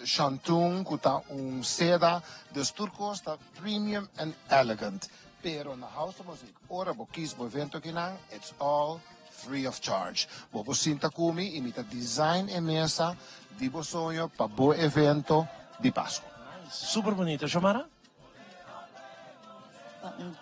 shantung, kuta seda, des turcosta premium and elegant. Pero na House of Music, ora bo kis bo evento kinan, it's all free of charge. Bobo sinta kumi, imita design e mesa, di bo sonho pa bo evento di Pasco. Super bonito, Xomara?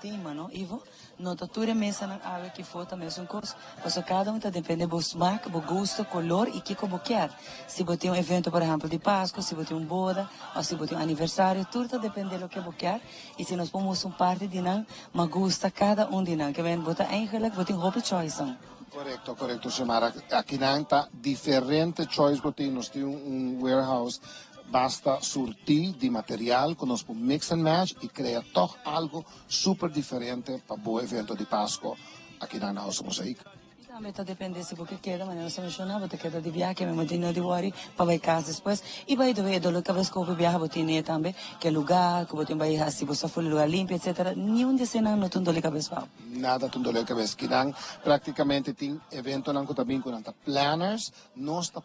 Tema, não, Ivo? Nota tudo mesa na água que for também são coisas. Mas cada tá depende do smack, do gosto, color e que como quer. Se você tem evento, por exemplo, de Páscoa, se você tem boda, ou se você tem aniversário, tudo depende do que você quer. E se nós pomos parte de nós, mas gosta cada de nós. Que vem botar eigenlijk, você tem hobby choice. Correcto, Xomara. Aqui não tá diferente choice, porque nós temos warehouse. Basta surtir de material que nos mix and match e crea todo algo super diferente para o evento de Páscoa aqui na House of Music. Também está dependendo se você quer, mas nós mencionamos que quer de viagem, mesmo de worry, para vai casa depois. E vai do do que você vai viajar, você tem também que lugar, que você vai se você for lugar limpo, etc. Nenhum de cena não tem dor de cabeça. Nada tem dor de cabeça. Que não praticamente tem evento não também com planners, nós está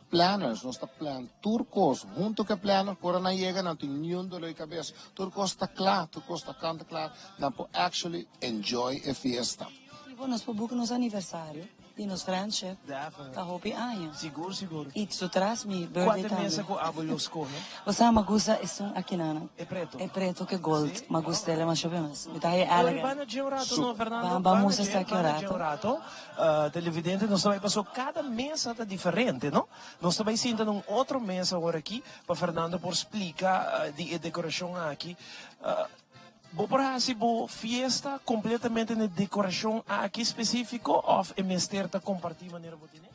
plan turcos, junto com planners, por não chega não tem nenhum dor de cabeça. Turcos está claro, turcos está canta claro, não pode actually enjoy a fiesta. E nós podemos nos aniversário. E nos friendship, tá roupa anos. Seguro. E tu traz me birthday também. Quanto mesa com a bolha escorre? Você ama gusta é aqui nana. É preto. É preto que gold. Mas gusta ela mas chove Me tá aí elegant. Vai na Georato, não, Fernando? Vamos estar aqui Georato. Televidente, nós também passou cada mesa tá diferente, não? Nós também sentamos num outro mesa agora aqui para Fernando por explicar de decoração aqui. Vou por exemplo, fiesta completamente de decoração aqui específico ou é mestre tá compartilhar maneira botine?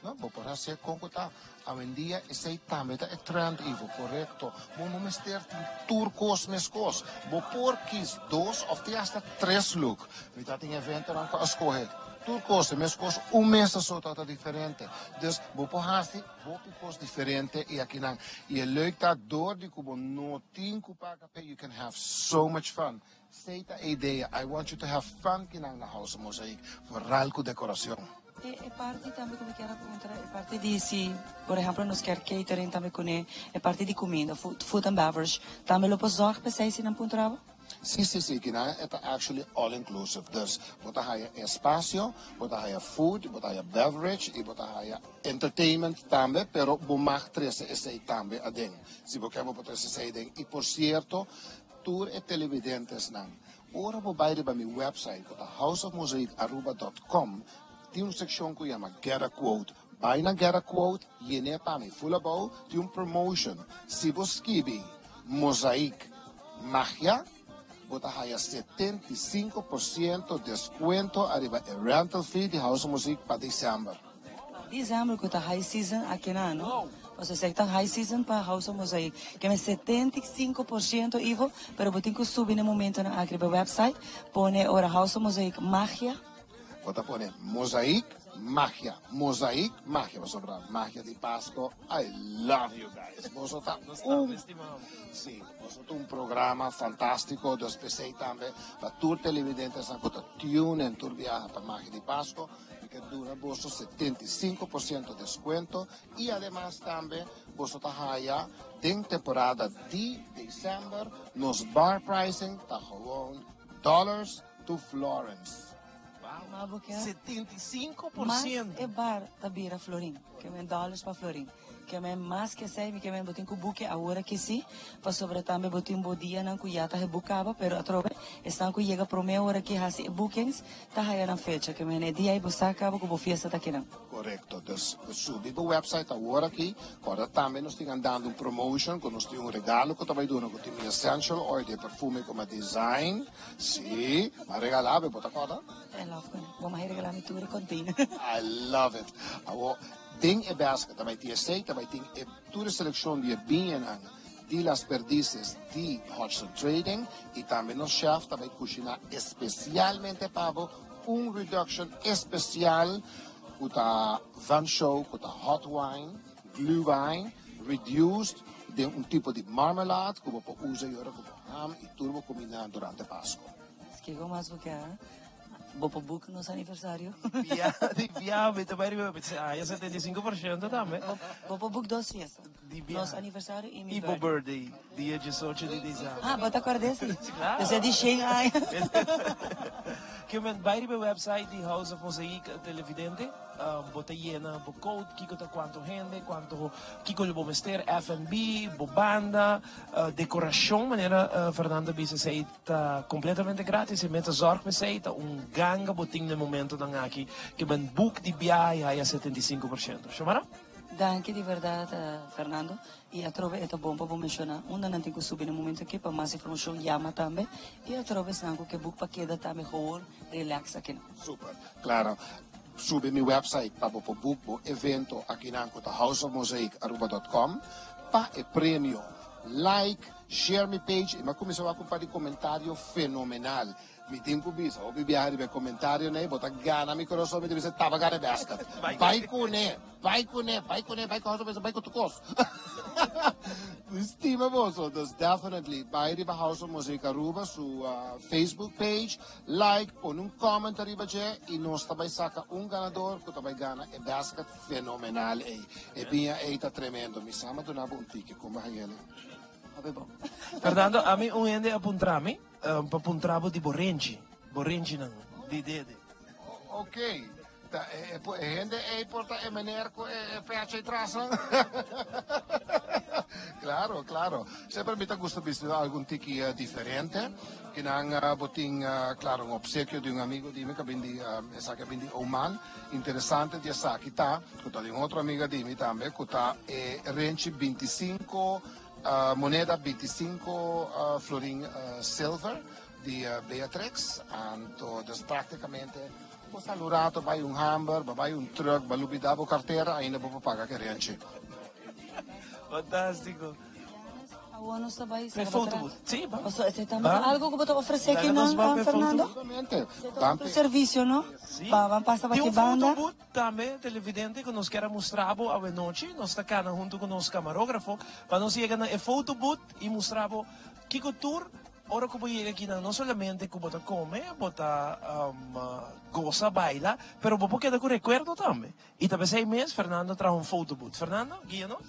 Não, vou por exemplo, como tá, hoje em dia esse também tá trend Ivo, correto? Vamos mestre turcos mescos, vou por quis 2 ou até 3 look. We tá tem evento não para escolher. turcos, mescos, mesa zo tot diferente. Dus, bopo hasi, bopo pos diferente, e aqui nang, e leuk dat door die kubo no 10 kupakape, you can have so much fun. Seita a ideia, I want you to have fun kinang na house mosaic, vooral com decoração. E parte também, como eu quero comentar, é parte de se, por exemplo, nos quer catering também com é parte de comida, food and beverage, também lo pozorg para vocês não pontrava? Sim, kina, ito actually all-inclusive. Dus, bota haya espacio, bota haya food, bota haya beverage, e bota haya entertainment também, pero bumag 13 esse também adeng. Se você quer botar esse adeng. E, por certo, tour e televidentes nang. Ora bo baile ba mi website, bota houseofmosaicaruba.com, tem uma seção que chama Get a Quote. Vai na Get a Quote, yene pa mi fulabou, tem um promotion. Se você skibi, mosaic, magia, bota haya 75% descuento arriba el rental fee de House of Music para diciembre. Diciembre que está high season aqui na ano. Você sei que está high season para House of Music, que é 75% Ivo, pero você tem que subir no momento na agriba website, pone ora House of Music magia. Bota pone mosaic magia, vai sobrar magia de Páscoa. I love you guys. Você tá sim, você tem programa fantástico, dos PC também, para todos os televidentes, na conta tune em tour viaja para magia de Páscoa, que dura bolso 75% de descuento, e además também, você tá haya, em temporada de dezembro, nos bar pricing, tá gewoon $, to Florence. 75%. Mas é bar tabira Florim, que é $, para Florim. Que é mais que sei, que é botin com buque a hora que sim, para sobre também botin um dia não cuiata rebucava, pero atrove estão que chega para meia hora que há bookings, tá aí na fecha, que é dia e você acaba com a fiesta tá aqui não. Correto, dus subi o website agora aqui, agora também nós estamos dando promotion, que nós temos regalo que também dando, que tem essential oil de perfume como design, sim, mas regalar, bota coda? I love it, vamos regalar me tudo container. I love it. Agora, tem e basket, também tem sei, também tem toda a seleção de bem de las perdices de Hudson Trading, e também no chef também cozinha especialmente para reduction especial com a Van Show, com a hot wine, blue wine, reduced de tipo de marmelade que você usa agora como ham e turbo combinado durante Páscoa. Que como mais porque Bopo book nos aniversário. Di viaje, também é 75% também. Bopo book 2 fiestas. Nos aniversário e meu birthday, dia 18 de dezembro. Ah, bota cor desse? Claro. Você de Shanghai. Que men bij de website die House of Mosaic televidente, bota llena, bo code, kiko ta quanto gente, quanto kiko lo bomester, F&B, bo banda, decoração, maneira Fernanda Bisa sei tá completamente grátis, e meta zorg me sei tá ganga boting no momento dan aqui, que men book di viagem aí a 75%. Chamara? Danke di verdade, Fernando. E a trove é bom para mencionar. Não tem que subir no momento aqui para mais informação chama também. E a trove é que book para queda também gewoon relax aqui. Super, claro. Sube mi website para book o evento aqui na houseofmosaicaruba.com para o prêmio. Like, share mi page, mas começou a compartilhar comentário fenomenal. Mi tempo bisa, o bibiari be comentário né, bota gana mi coração me deve ser tava gana basket. Vai com tukos. Estima vosso, dus definitely by the House of Music Aruba su Facebook page, like, pon comment arriba c'è e non sta by saca ganador que tabay gana e basket fenomenal e bia tá tremendo. Mi sama donava un ticket como hayele. Fernando, a mim ende apuntrami, para puntrabo di Borrenci não, di Dede. Ok, gente porta menerco e piace traça. Claro. Sempre mi gusta visto algún tiki differente, che nang boting claro un obsequio di un amico di me che bindi Oman, interessante di sakita, con di un altro amico di me tambe, con range 25 moneda 25 florin silver di Beatrix, dus praticamente posso allurato vai un hamburger, vai un truck, vai lubidavo carteira, ainda vou pagar que range. Fantástico. Bueno, sabay May photo booth. Sí, ba? O sea, Ba? algo que puedo ofrecer Dale, aquí nos na va a Fernando? Tu serviço, não? Vamos passar Tem aqui foto banda. booth também, televidente, que nos quer mostrar a noite. Nós está cá junto com o nosso camarógrafo. Para nós chegar na foto booth e mostrar que tour. Ora como chega aqui, não somente que bota come, bota goza, baila, pero vos queda com recuerdo também. E também 6 meses, Fernando traz foto booth. Fernando, guia-nos?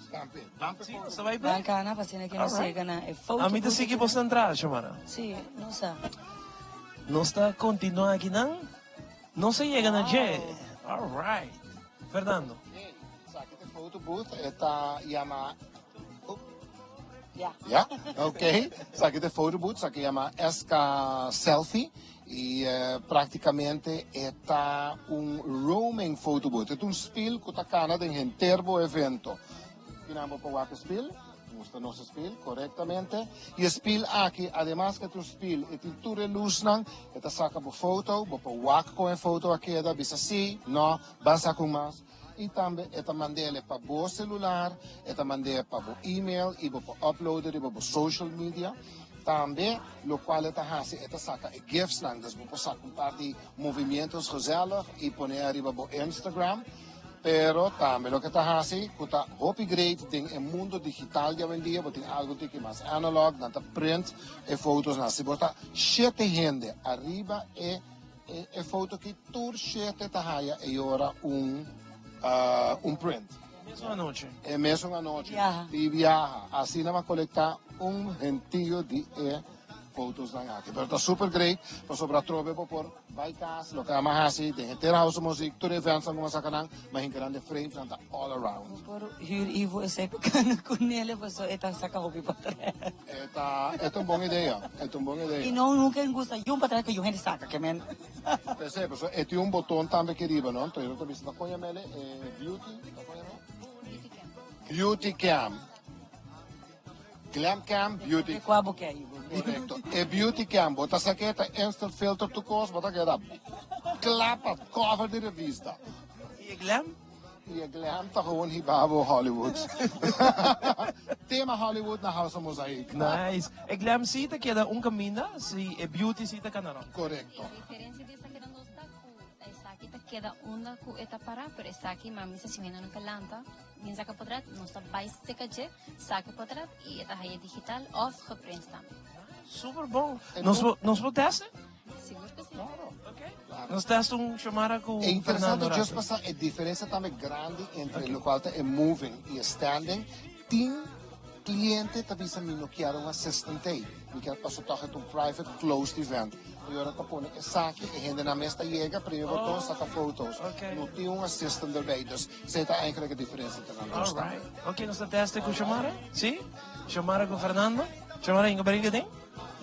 Sim, você vai bem? Bacana, pasina aqui não chega na foto. A mim te sigue você entrar, chamara. Sim, não sei. Não está continuando aqui, não? Não se chega na J. All right. Fernando. Aqui tem foto booth, está chama Yeah. Ja, ok. Aqui tem foto booth, aqui chama SK Selfie. E praticamente está roaming foto booth. É spel que está cana de um terbo evento. Finamos para o spel. Mostra nosso spel corretamente. E o spel aqui, además que o spel, é tudo luz não, é saca por foto, para o com a foto aqui, da bisa assim, não, basta com mais. E também é mandar para o celular, é mandar para o e-mail, e para uploader, e para o social media. Também, o qual é saca gifts não, então para sacar parte de movimentos gezellig e pôr arriba para o Instagram. Pero também o que está assim, que está hopi great tem o mundo digital de hoje em dia, tem algo que é mais analog, não está print e fotos não. Se botar 7 gente arriba é foto que tudo 7 está e agora print. Mesma noite. É mesmo a noite. E viaja. Assim nós vamos coletar gentío de fotos da aqui. Pero está super great. Para sobrar trobe por vai casa, lo que vamos a hacer, tem que ter house music, todo evento que vamos a sacar, mas em grande frames, está all around. Por hier Ivo esse pequeno com ele, você está saca roupa para trás. É uma boa ideia. É uma boa ideia. E não nunca gusta para trás que eu gente saca, que men. Percebe? E tem botão também que riba, não? Então eu estou vendo com ele beauty, beauty cam. Glam cam, beauty. Com a boca aí. Correcto. E beauty cam, bota saqueta, instant filter to cost, bota queda. Klappa, cover de revista. E glam? E glam tá gewoon hibabo Hollywood. Tema Hollywood na House of Mosaic. Nice. E glam sita que é camina, se e beauty sita canarão. Correcto. Queda onda ku eta para, pero está aquí mami se simena no calanta. Bien saca potrat, no está bais de calle, saca potrat e eta haye digital of geprint staan. Super bom. Nos protesta? Seguro que sim. Nós temos chamada com É interessante, Fernando just passar a diferença também grande entre o qual é moving e standing. Tem cliente que bisa me quer assistente, me quer passar private closed event. E agora tá pondo saque e gente na mesa chega, primeiro botão, saca fotos. Não tem assistant erbij, dus zit eigenlijk a diferença entre nós. Alright. Ok, nós testa com chamada? Sim? Chamada com Fernando? Chamada em Gabriel tem?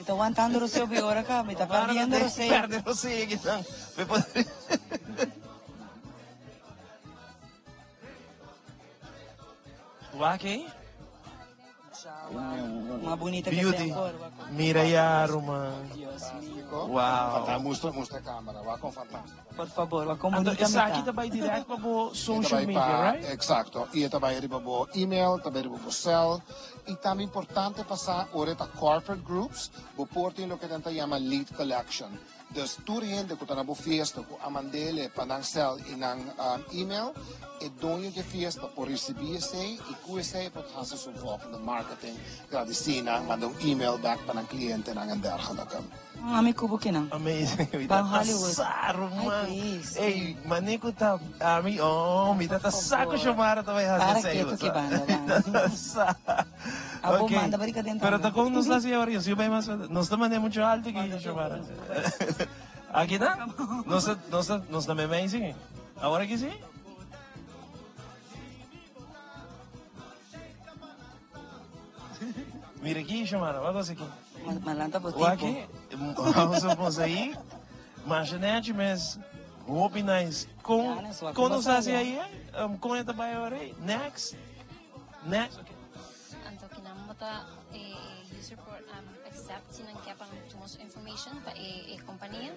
Está aguantando o seu agora, cara, me está perdendo o seu. Perde você aqui, então. Ok? Uma bonita Beauty. Mira ya, Roman. Wow. Mostra a câmera, vai com fantástico. Por favor, vai com bonita. bonita. Essa aqui também direto para o social media, right? Exacto. E também riba para email, também riba para cell. E também importante passar ahorita corporate groups, por tem o que tenta chama lead collection. Dus toer gente que está na festa, que a mandele para não cell e não email, e dono de festa por receber sei e que sei para fazer sua volgende marketing, gradecina, manda email back para o cliente e não dergelijke. Ami kubo kinang. Amazing. Bang Hollywood. Saro man. please. Ey, maniko ta ami mi tata sako chamara também Para hacer quieto que banda. Ok. Abo manda bari ka dentro. Pero ta kung nos la señora, yo bem mais nos também muito alto que chamara. Aqui tá? Nos também bem sim. Agora que sim? Mira aqui, chamara, vamos aqui. Malanta po Aqui, vamos aí. Imaginete, mas hope nice. Com nos fazia aí, com esta agora aí. Next. Anto kinamata user accept sin ang kaya pang tumos information pa companhia.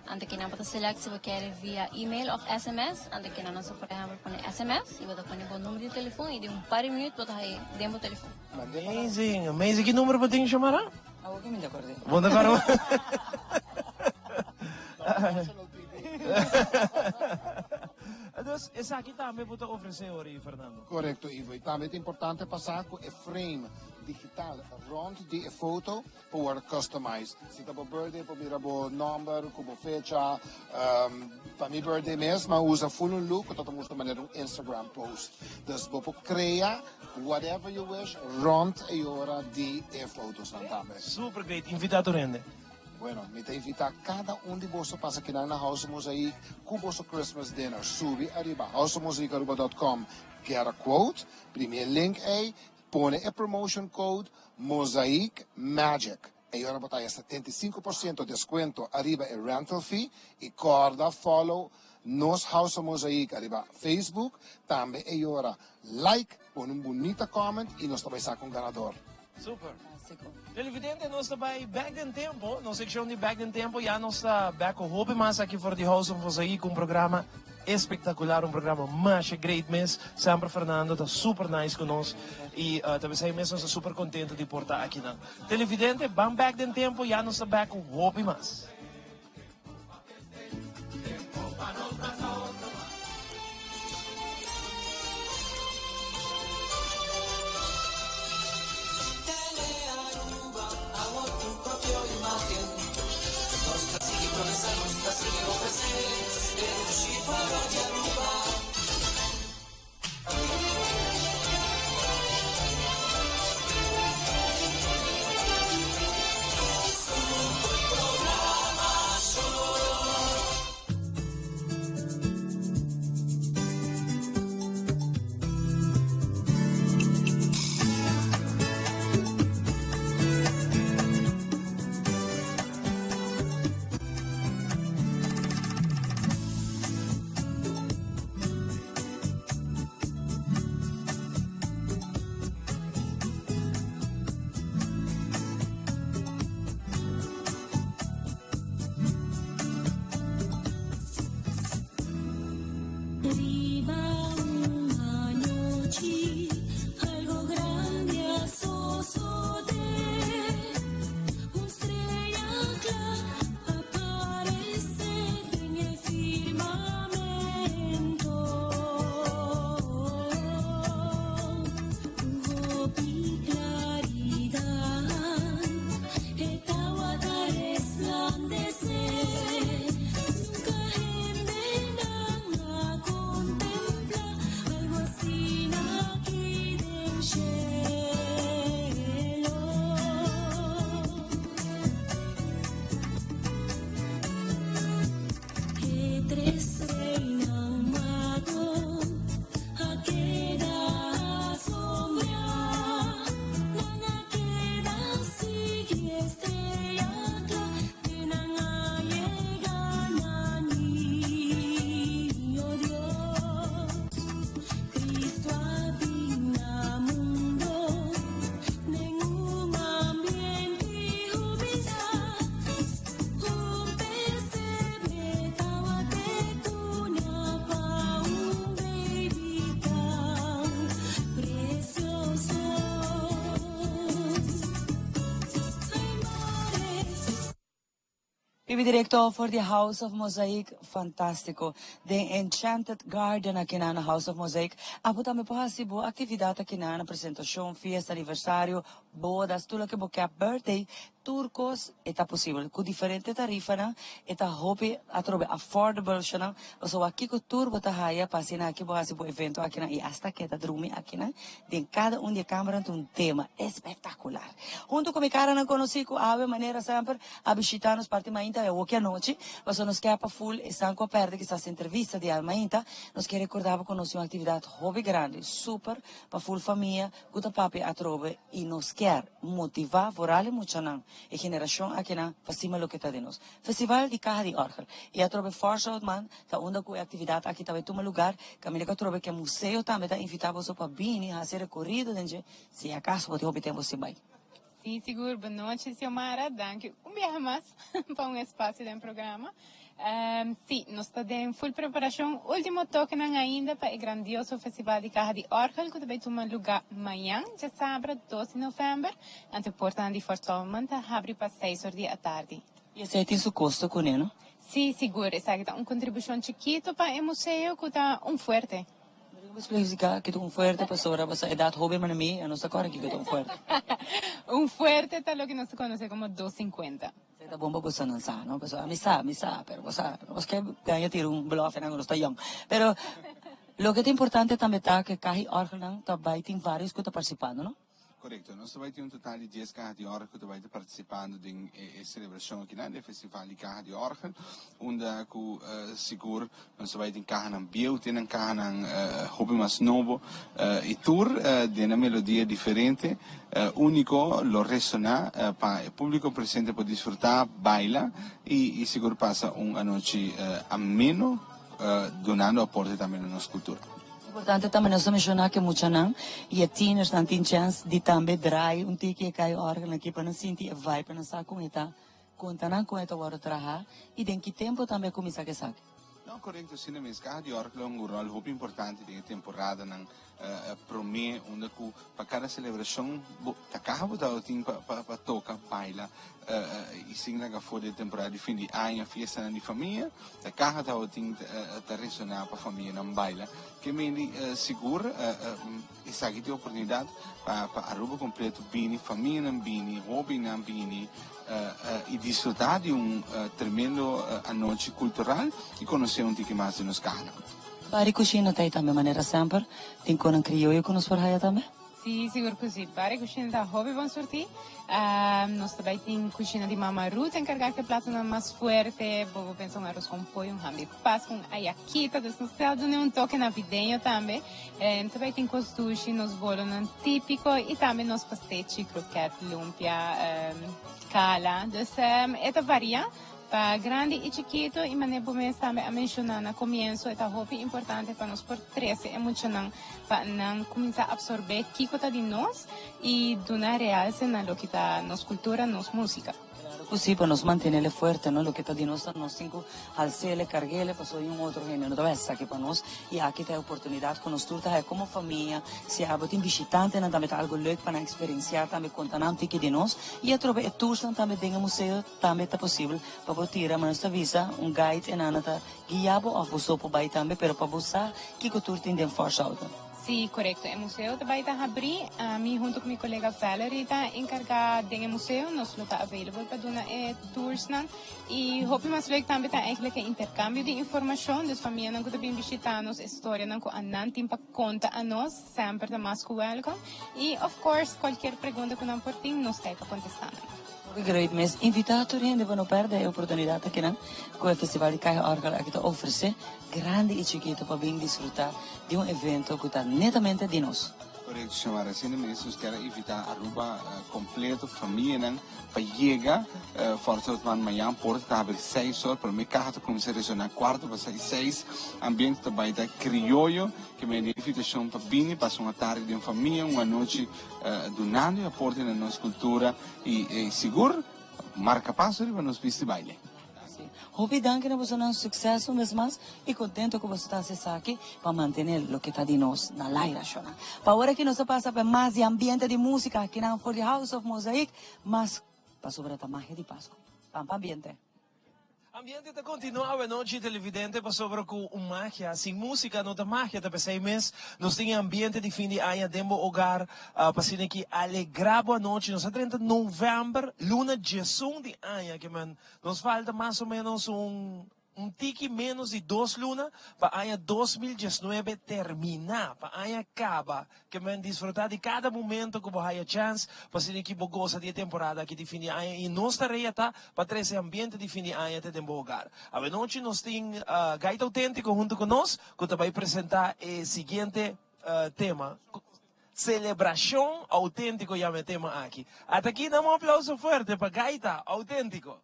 Ante que não pode select se você quer via email ou SMS. Ante que não por exemplo põe SMS e você põe o número de telefone e de par de minutos você aí dentro do telefone. Amazing, amazing. Que número pode chamar? Ako kami de acuerdo. Bom de acordo. Dus essa aqui também pode oferecer, Fernando. Correcto, Ivo. E também é importante passar com o frame digital rond de foto para customize. Se tá para birthday, para virar o número, como fecha, para mi birthday mesmo, usa full look, então estamos de maneira Instagram post. Dus você cria whatever you wish rond a hora de fotos também. Super great, invitado rende. Bueno, me te invita cada de vosotros pasa aqui na House of Mosaic com vosso Christmas dinner. Sube arriba, houseofmosaic.com, get a quote, primeiro link aí, põe a promotion code Mosaic Magic. E agora botar 75% de desconto arriba é rental fee e corda follow nos House of Mosaic arriba Facebook, também e agora like, põe bonita comment e nós também saca ganador. Super. Televidente, nós estamos back in tempo, na seção de back in tempo, já nós estamos back com Hope Mas aqui for the House of Mosaic, um programa espetacular, um programa mais great mesmo. Sempre Fernando está super nice conosco e também sai mesmo super contente de portar aqui na Televidente, vamos back in tempo, já nós estamos back com Hope Mas. TV director for the House of Mosaic, fantástico. The Enchanted Garden aqui na House of Mosaic. Apo também pode ser boa atividade aqui na apresentação, festa, aniversário, bodas, tudo que você birthday, turcos, está possível. Com diferente tarifa, né? Está hope a trobe affordable, né? So aqui com turbo tá haya, passina aqui pode ser boa evento aqui na e hasta que tá dormi aqui na. De cada de câmera tem um tema espetacular. Junto com mi cara não conheci com a maneira sempre a visitar nos parte mainta é o que a noite, mas nos quer para full e sanco perde que essa entrevista de almainta, nos quer recordar com nós uma atividade hobby grande, super para full família, guta papi a trobe e nos quer motivar vorale muito não. E geração aqui na facima lo que está de nós. Festival de Caja de Orgel. E a trobe Força Outman, tá onda com atividade aqui também toma lugar, caminha que trobe que o museu também tá invitado para vir a ser recorrido, se acaso pode obter você vai. Sim, seguro. Boa noite, Xiomara. Danke. Vez mais para um espaço do programa. Sim, nós estamos em full preparação. Último toque ainda para o grandioso Festival de Caja de Orgel, que vai tomar lugar amanhã, de sábado, 12 de novembro. Ante porta de Fortalmente, abre para 6 horas da tarde. E esse aí tem seu custo com ele, não? Sim, seguro. Essa é uma contribuição chiquita para o museu, que está forte. Vamos explicar que um forte para a idade jovem, mas mim, eu não sei agora que é um forte. Forte é o que nós conhecemos como 250. Tá bom para você dançar, não? Pessoal, me sabe, pero você quer ganhar tiro bluff, não está young. Pero lo que é importante também tá que Caja de Orgel também tem vários que estão participando, não? Correto, nós também temos um total de 10 Caja de Orgel que estão participando da celebração aqui no Festival de Caja de Orgel, onde seguro nós também temos Caja na Biel, temos Caja na Hobby Mais Novo, e tour de uma melodia diferente, único, lo ressonar para o público presente para desfrutar, bailar e seguro passa uma noite ameno, donando aporte também à nossa cultura. Importante também nós mencionar que muitos não e a teeners não têm chance de também drive tiki cai órgão aqui para não sentir vai para não saber com esta conta não com esta hora trabalhar e tem que tempo também começar a saber. Não, correto, sim, mas Caja de Orgel é um rol muito importante na temporada na promê onde para cada celebração a Caja tem para tocar, baila e sim na fora da temporada de fim de ano, festa de família, a Caja tem para ressonar para a família não baila, que me segura essa aqui tem oportunidade para a roupa completo bini, família não bini, hobby não bini e desfrutar de tremendo noite cultural e conhecer tique mais de nos Caja. Para cozinha tem também maneira sempre, tem com crioulo com nos parhaia também? Sim, seguro que sim. Para cozinha da hobby vão sortir. Nós também temos cozinha de Mama Ruth, encargar que o prato mais forte, vou pensar um arroz com pollo, um hambre paz com ayaquita, desconsiderado um toque navideño também. Também tem costuche, nos bolos típico e também nos pastete, croquete, lumpia, cala. Então, esta varia. Para grande e chiquito, e maneira como também a mencionar no começo, é muito importante para nós por 13 emocionante para não começar a absorver o que está de nós e dar realce na lo que está nossa cultura, nossa música. Così para nos mantenerle fuerte, ¿no? Lo que está de nosotros, nos cinco alcele, carguele, pasó en otro género, no debe ser que para nos, y aquí tem oportunidade com nos turta, é como família, se há botin visitante, não também algo leuk para experienciar, também contar um tique de nós, e a trobe tours também tem museu, também está possível para botir, mas nós visa guide e nada tá guiado, ou você pode ir também, pero para buscar que o tour tem de força alta. Sim, correto. O museu também está a abrir. Mim, junto com minha colega Valerie, está encarregada do museu. Nós estamos available para dar tours. E hope mais leuk também está eigenlijk intercâmbio de informação das famílias que também visitar nossa história, que a não tem para contar a nós, sempre está mais welcome. E, of course, qualquer pergunta que não por ti, nós temos para contestar. Great, mas invitar a gente para não perder a oportunidade aqui, né? Com o Festival de Caja Orgel aqui está oferecer grande e chiquito para bem desfrutar de evento que está netamente de nós. Correto, chamar assim, mas quero evitar a roupa completo, família, para chegar, força de manhã, porta está aberta 6 horas, para mim, carro começa a ressonar quarto para 6, ambiente também está crioulo, que me invitação para vir, passar uma tarde de família, uma noite do nada, e aporte na nossa cultura, e seguro, marca passo para nos pistas de baile. Hope danke na você um sucesso um vez mais e contento que você está aqui para manter o que está de nós na live. Para agora que nós passa para mais de ambiente de música aqui na For the House of Mosaic, mas para sobre a magia de Páscoa. Para ambiente. Ambiente está continuando noite televidente para sobre com magia, sem música não tem magia, tá pensei mês, nós temos ambiente de fim de ano dentro do hogar, para ser que alegrava a noite, nós 30 de novembro, luna de de ano, que man, nos falta mais ou menos tique menos de 2 lunas para ano 2019 terminar, para ano acaba, que man desfrutar de cada momento que você tem chance, para ser que você gosta de temporada que de fim de ano, e nós tarefa tá para ter esse ambiente de fim de ano até dentro do hogar. A noite nós temos gaita autêntico junto com nós, que vai apresentar o seguinte tema. Celebração autêntico é o tema aqui. Até aqui dá um aplauso forte para gaita autêntico.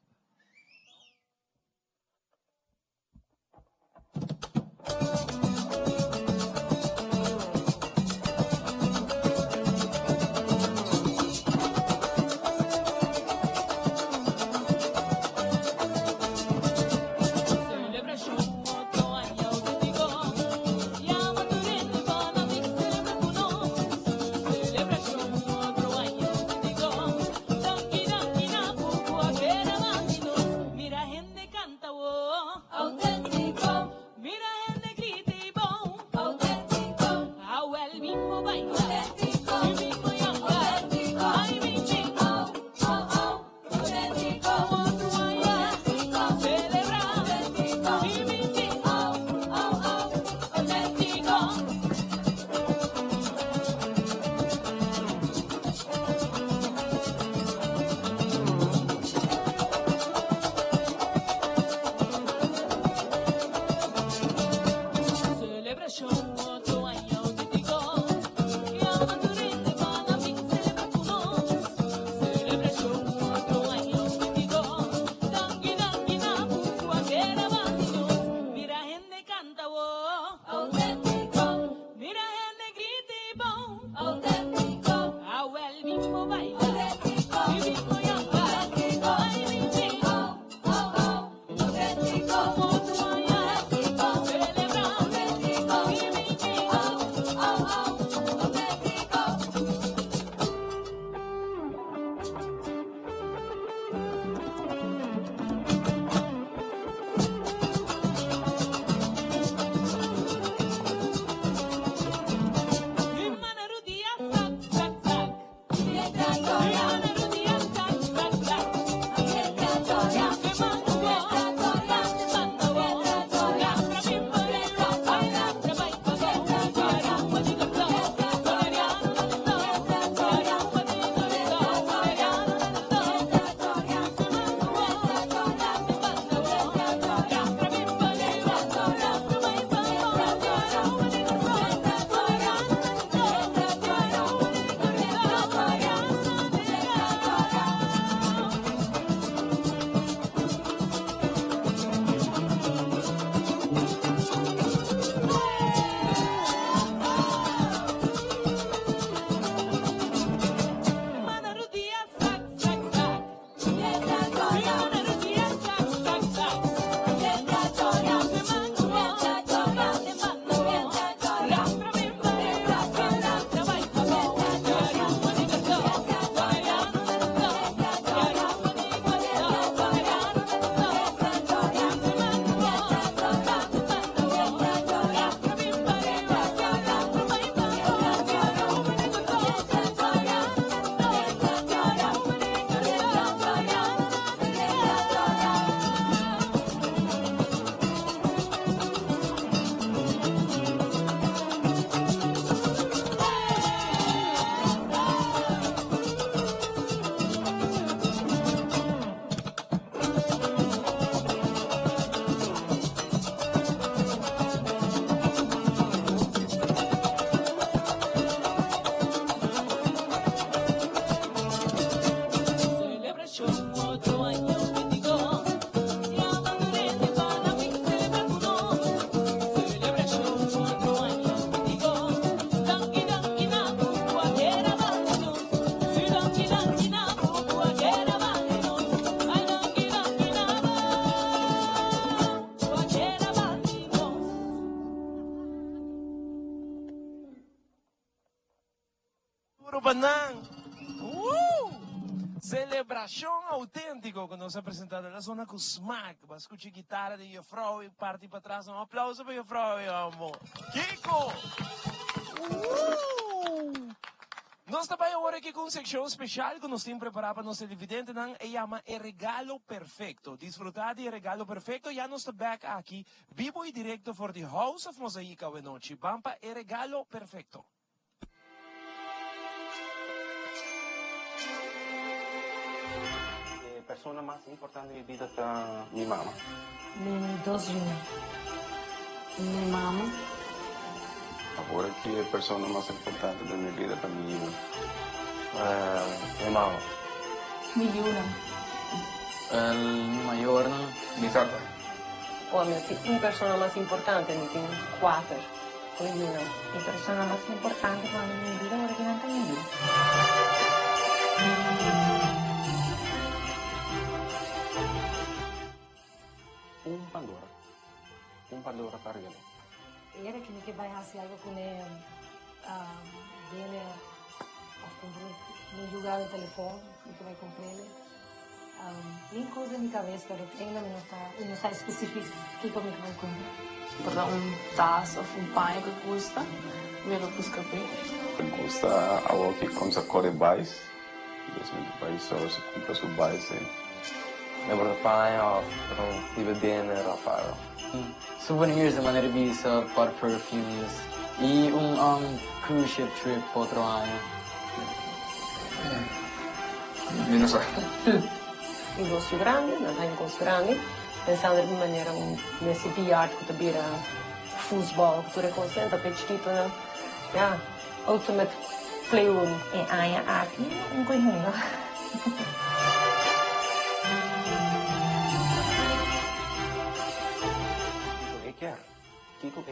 Panang. Celebração autêntica que nós apresentamos na zona com Smack. Vai escutar guitarra de Jofrau e parte para trás. Um aplauso para Jofrau, meu amor. Kiko! Nós também agora aqui com uma secção especial que nós temos preparado para nosso televidente, que chama O Regalo Perfeito. Desfrutar de Regalo Perfeito, já nós estamos back aqui, vivo e direto for the House of Mosaic hoje noite. Vamos para O Regalo Perfeito. La persona más importante de mi vida está mi mamá. Mis dos hijos. Mi mamá. Ahora que la persona más importante de mi vida para mi hija. Mi mamá. Mi Yuna. El mayor, mi tata. Mi persona más importante, mi tengo cuatro. Mi Yuna. Mi persona más importante para mi vida ahora que no está mi vida. Un Pandora para regalo. Era que vai hacer algo con él, viene a comprar, me jugado el teléfono, y que va a comprarle. Tem coisa na minha cabeça, pero ainda não está específico o que eu me vai comprar. Para taça ou pão que custa, me lo busca bem. Custa algo que consta core bais, 2000 só se compra su bais. Me bordo pão, para dividir, Rafael. Souvenirs de maneira vista para perfumes e cruise ship trip para outro ano. Negócio grande, não tem negócio grande, pensando de maneira nesse bilhar que tu vira futebol, que tu reconcentra, petitito, né? Yeah, ultimate playroom. E aí aqui coisinha. Kiko,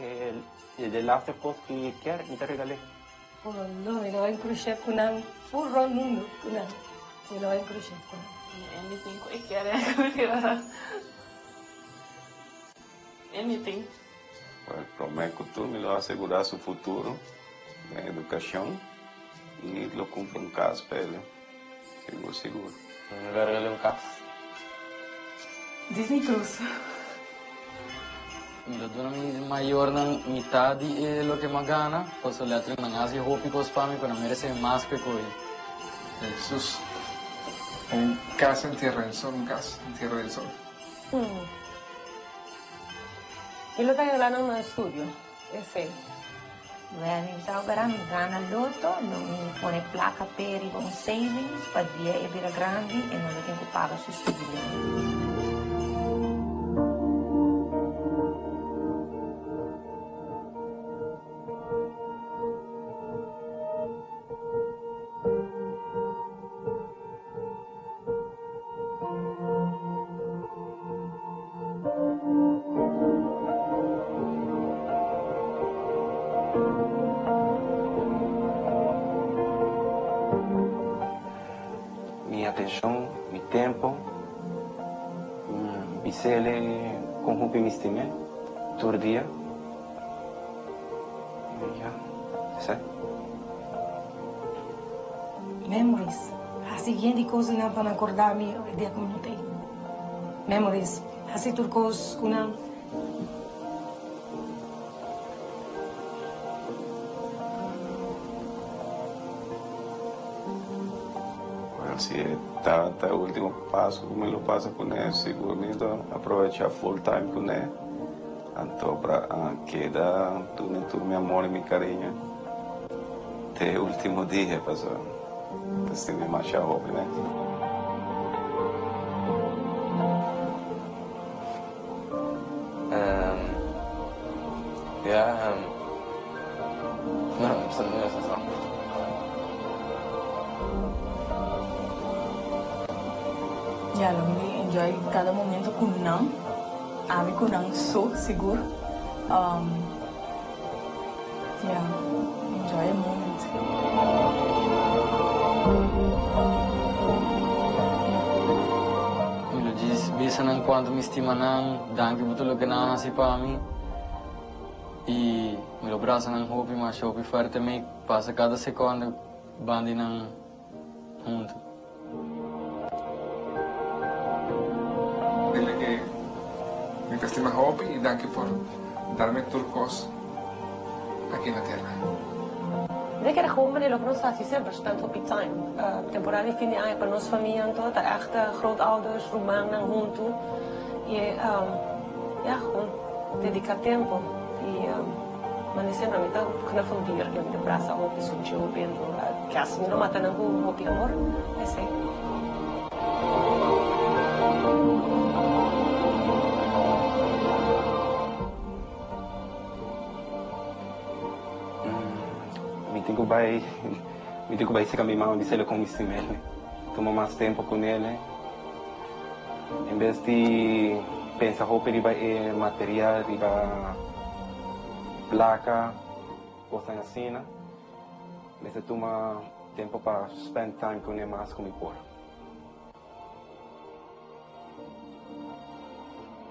el after post que quer, me te regalé. Oh, no, me lo voy a crochet con un full round mundo, me lo voy a crochet con anything que quer, anything. Pues prometo que tú me lo asegurar su futuro en educación y lo compro un caso para él, seguro. Me lo regalé un caso. Disney Plus. Me lo dono mi mayor mitad de lo que me gana, pues le atrevo a hacer hópicos para mí, para merece más que coi. Jesús, un casa en Tierra del Sol, un casa en Tierra del Sol. Y lo está hablando en el estudio, ese. Bueno, agora me gana loto, não me põe placa per i bons savings, para dia é vira grande e não lhe tenho que pagar seu estudo. Mi atención, mi tiempo, bisele con hupi mi estime, todo el día. Y ya, ¿sí? Memories. Assim, gente coisa não para acordar-me o dia que eu não tenho. Memories. Assim, tudo coisa que não. Si está el último paso, me lo pasa con él, seguramente aprovechar full time con él. Entonces, para queda todo mi amor y mi cariño. Este último día pasó. Entonces, me marcha joven, ¿eh? Ya lo me enjoy cada momento com não. Ame com não sou seguro. Yeah, enjoy a moment. Me lo diz, bisa ng quanto me estima nang, danke po tulo que na si para mim. E me lo braça ng hopi, mas hopi forte me passa cada segundo bandi ng junto. Dile que me estima Hopi y danke por darme turcos aquí en la tierra. Ik heb gewoon met de loopnosatie sempre spent op die time. Temporari vind je eigenlijk bij ons familie en tot de echte grootouders, Roemang naar hun toe. Je, ja, gewoon dedica tempo. Maar niet sempre met een knuffel dier, met de brasa op, is een job en kerst, maar dan een goede hoop je amor. Is hij. Mi dico vai se cambiamo di selo con Mistimele. Tomo mais tempo con ele. In vez di pensa hope riba e material, riba placa, cosa assim, mas toma tempo para spend time con ele mais com mi por.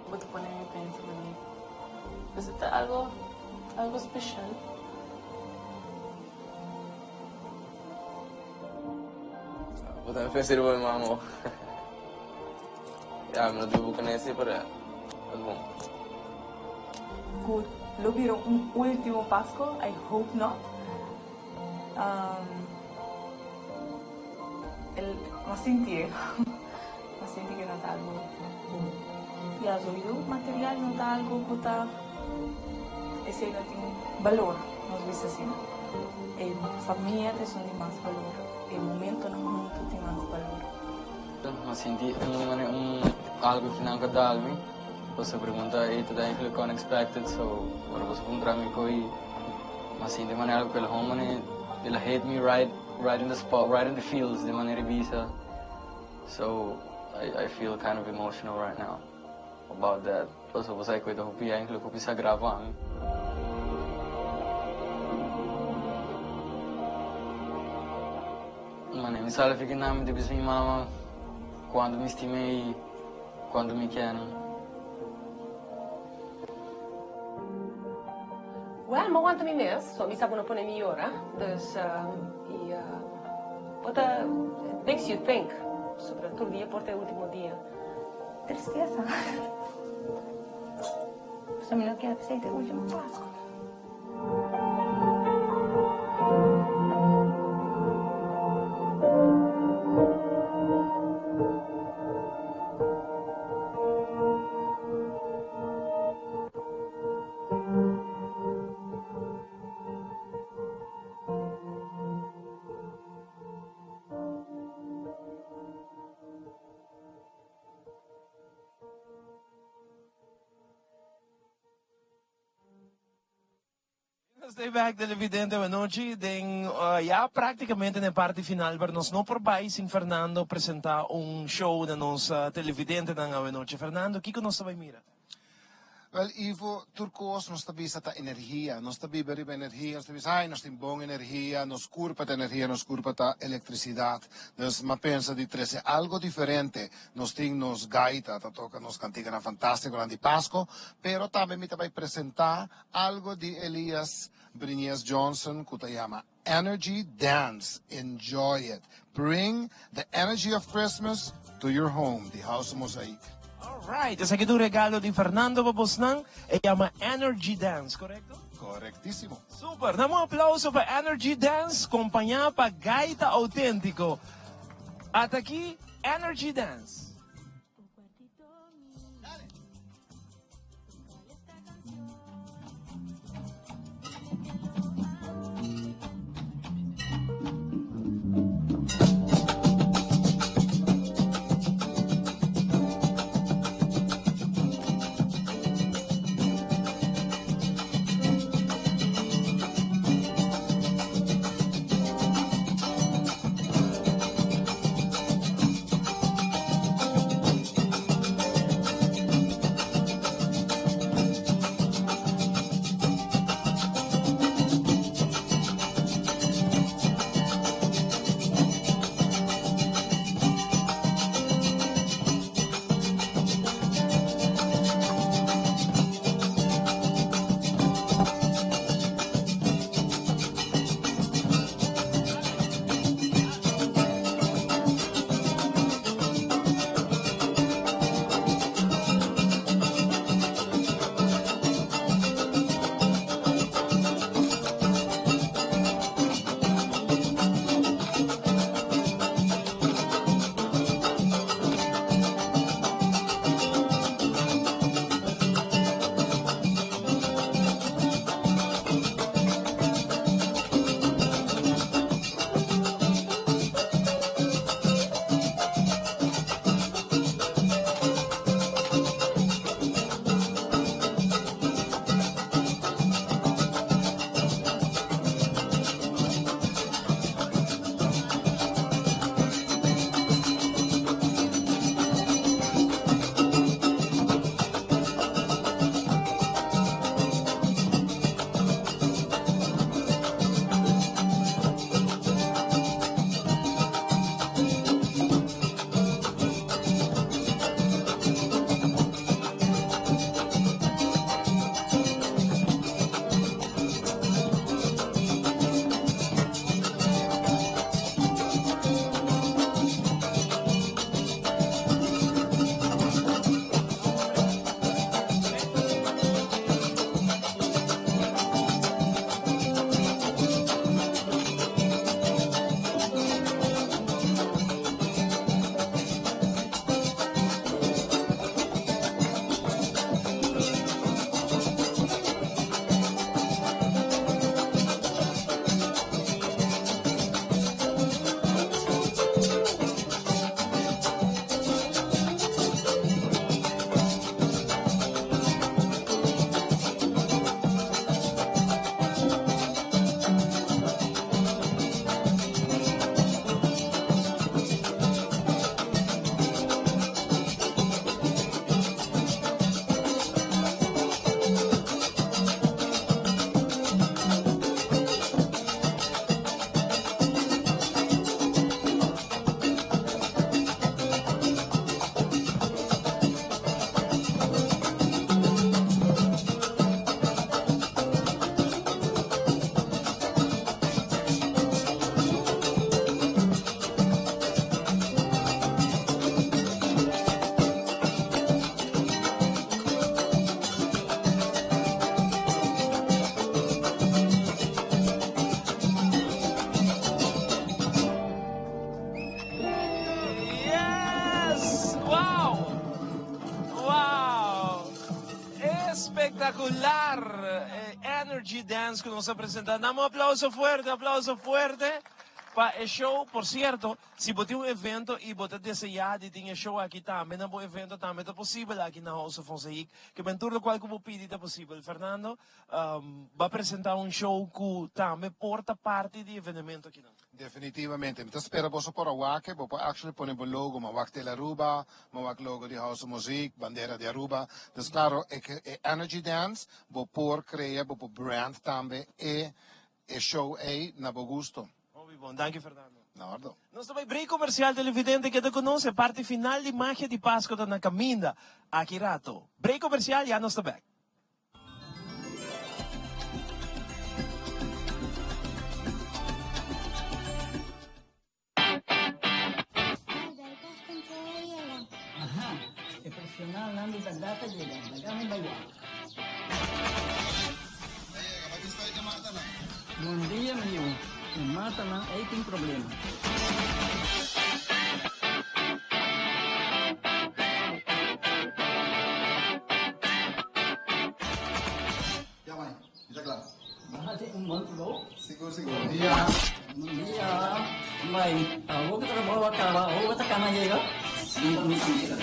Vou te poner en pensa, pues es algo especial. Potrebbe pensare voi, mamma. Ja, me lo devo conoscere, pero es bueno. Good. Lo vieron un último Pasco? I hope not. Mas sentí que no está algo. Ya has oído material, no está algo que está. Ese no tiene valor, nos viste así. Familia te son de más valor. El momento no muito tem mais valor. Mas senti algo que não cadalmi. Você pergunta e tudo eigenlijk unexpected, so quando você encontra me coi, mas senti algo que ela hit me right in the spot, right in the feels, de maneira bisa. So I feel kind of emotional right now about that. Plus você cuida o pi eigenlijk o pisa gravando. Mano, mi sale fica nome de minha mama quando me estimei, quando me querem. Well, maar quanto mi mes, so mi sa buona pone migliora, dus what makes you think, soprattutto il dia porta l'ultimo dia. Tristeza. Pues a mí no queda aceite, último Pascua. Stay back, televidente, oggi ja praticamente na parte final, per nós não por baixo, em Fernando apresentar show na nossa televidente na noite. Fernando, o que nós vai mirar? Wel, Ivo, turcos nos tabi sa ta energia, nos tabi beriba energia, nos tabi sa, nos timbong energia, nos curpa ta energia, nos curpa ta electricidad. Dus, ma pensa di trece algo diferente, nos ting nos gaita, ta toca nos cantiga na fantastico, na di Pasco, pero también mi tabay presenta algo di Elias Briñez Johnson, que se llama Energy Dance. Enjoy it. Bring the energy of Christmas to your home, the House of Mosaic. Alright, ese es un regalo de Fernando Babosnan, se llama Energy Dance, ¿correcto? Correctísimo. Super, damos un aplauso para Energy Dance, acompañada por Gaita Auténtico. Hasta aquí, Energy Dance. espectacular Energy Dance que nos apresenta. Damos aplauso fuerte para el show. Por cierto, si você tem evento e você deseja de ter show aqui também, no evento também é possível aqui na House of Mosaic, que bem tudo qual que você pedir é possível. Fernando vai apresentar show que também porta parte do evento aqui. Definitivamente. Então, espera você por Aruba, você actually põe o logo, Mawak de Aruba, Mawak logo de House of Music, bandeira de Aruba. Então, claro, é Energy Dance, você pode criar, você pode brand também, e show aí, na bom gosto. Muito bom, danke Fernando. Nada. Nós também break comercial televidente que te conosce, parte final de Magia de Páscoa na caminda aqui rato. Break comercial, já nós estamos back. É profissional, não me dá para chegar, não vai lá. Bom dia, meu. Mata não, aí tem problema. Já vai, já claro. Bahasa bom flow. Seguro. Bom dia. Bom dia. Vai, aku kita bawa kawa, aku kita kana jaga. Ini kita.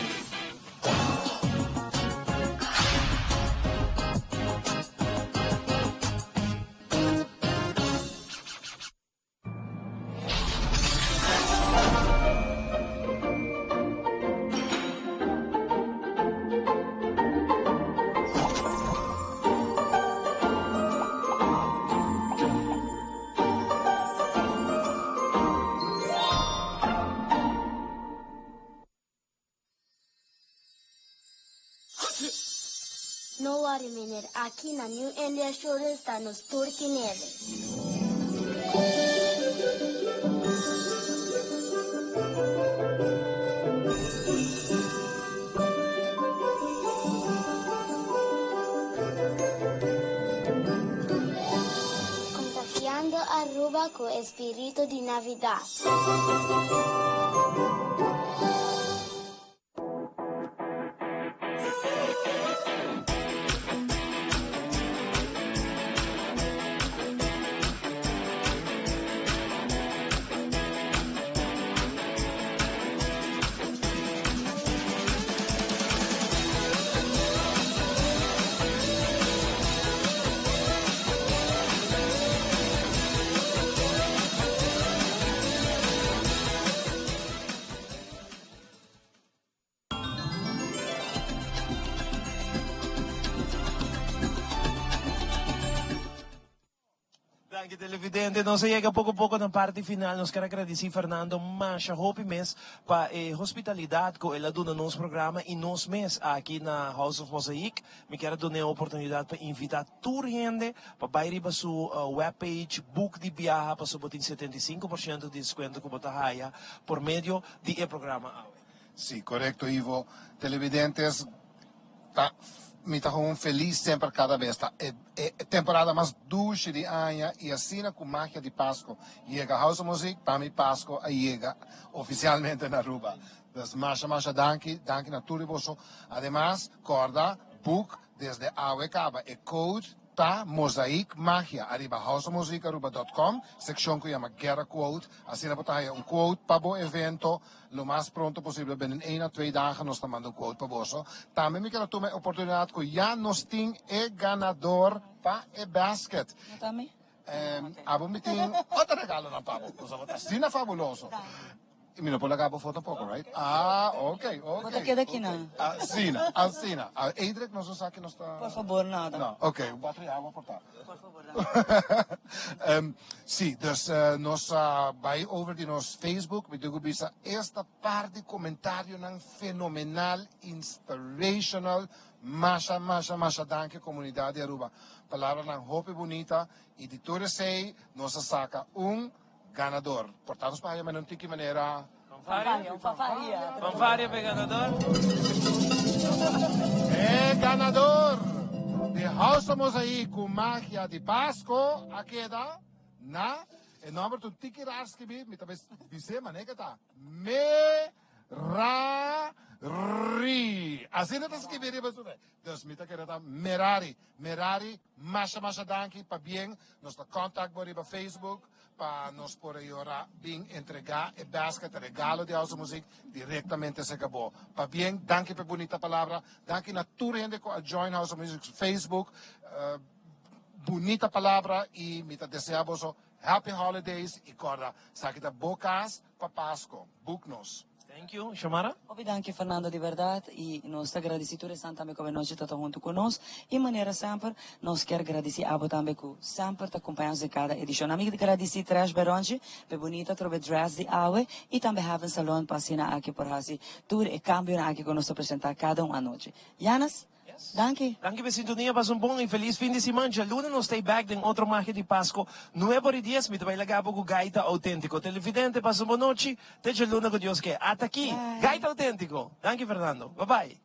No worry, Miner. Aqui na New India Shores está nos Turquineve. Contagiando Aruba com o espírito de Navidad. Danke televidente, nós chega pouco a pouco na parte final. Nós quero agradecer Fernando Masha Hope mes para a hospitalidade que ele deu no nosso programa e nós mes aqui na House of Mosaic. Me quero dar a oportunidade para invitar toda gente para ir para sua webpage, book de viagem, para sobre 75% de desconto que você haya por meio do programa. Sim, correto, Ivo. Televidentes, me está feliz sempre cada vez. É temporada mais dulce de ano e assim com Magia de Páscoa. Chega House of Music, para mim Páscoa chega oficialmente na Aruba. Das Masha, danke na tudo você. Además, corda, book desde Awecaba e code tá Mosaic Magia, arriba houseofmusicaruba.com, seção que chama Get a Quote, assim na botar quote para o evento, lo mais pronto possível, binnen 1 a 2 dagen, nós estamos mandando quote para você. Também me quero tomar a oportunidade que já nós temos o ganador para o basket. Também? Abo me tem outro regalo na papo, assim é fabuloso. E me não pode levar a foto um pouco, right? Ok. Bota aqui daqui, não. Assim. Edric, nós não sabemos que nós está... Por favor, nada. Não, ok, o bateria água portar. Por favor, sim, dus nós vai over de nosso Facebook, me digo bisa esta parte de comentário não fenomenal, inspirational, masha, danke comunidade Aruba. Palavra não hope bonita, e de tudo sei, nós saca ganador. Portanto, para a não tem que maneira... Fanfaria para ganador. É ganador de House of Mosaic com Magia de Páscoa, aqui dá, na, em nome do Tiki Raskibi, me talvez dizer, mas é que tá, me Merari. Assim não está escrevendo para você. Dus mita que era Merari. Merari, masha danki, para bem, nos tá contact por Facebook, para nos por aí ora bem entregar e basket regalo de house music diretamente se acabou. Para bem, danke por bonita palavra, danke na toda gente que join House Music Facebook, bonita palavra e mita deseamos happy holidays e corda, sakita bocas para Páscoa, book-nos. Thank you, Xiomara. Obrigado, Fernando, de verdade. E nós estamos agradecidos também como nós estamos junto conosco. E maneira sempre, nós queremos agradecer a você também que sempre está acompanhando em cada edição. Amigo, agradecer Trash Beronji, para bonita trobe dress de aue. E também have um salão para assinar aqui por assim. Tudo é cambio aqui que nós apresentar cada uma noite. Janas? Danke. Danke por sintonia, para um bom e feliz fim de semana. Já lunes nós stay back em outro market de Páscoa. 9:10, me vai legar com gaita autêntico. Televidente, para uma boa noite. Até já lunes com Deus que. Até aqui, gaita autêntico. Danke, Fernando. Bye bye.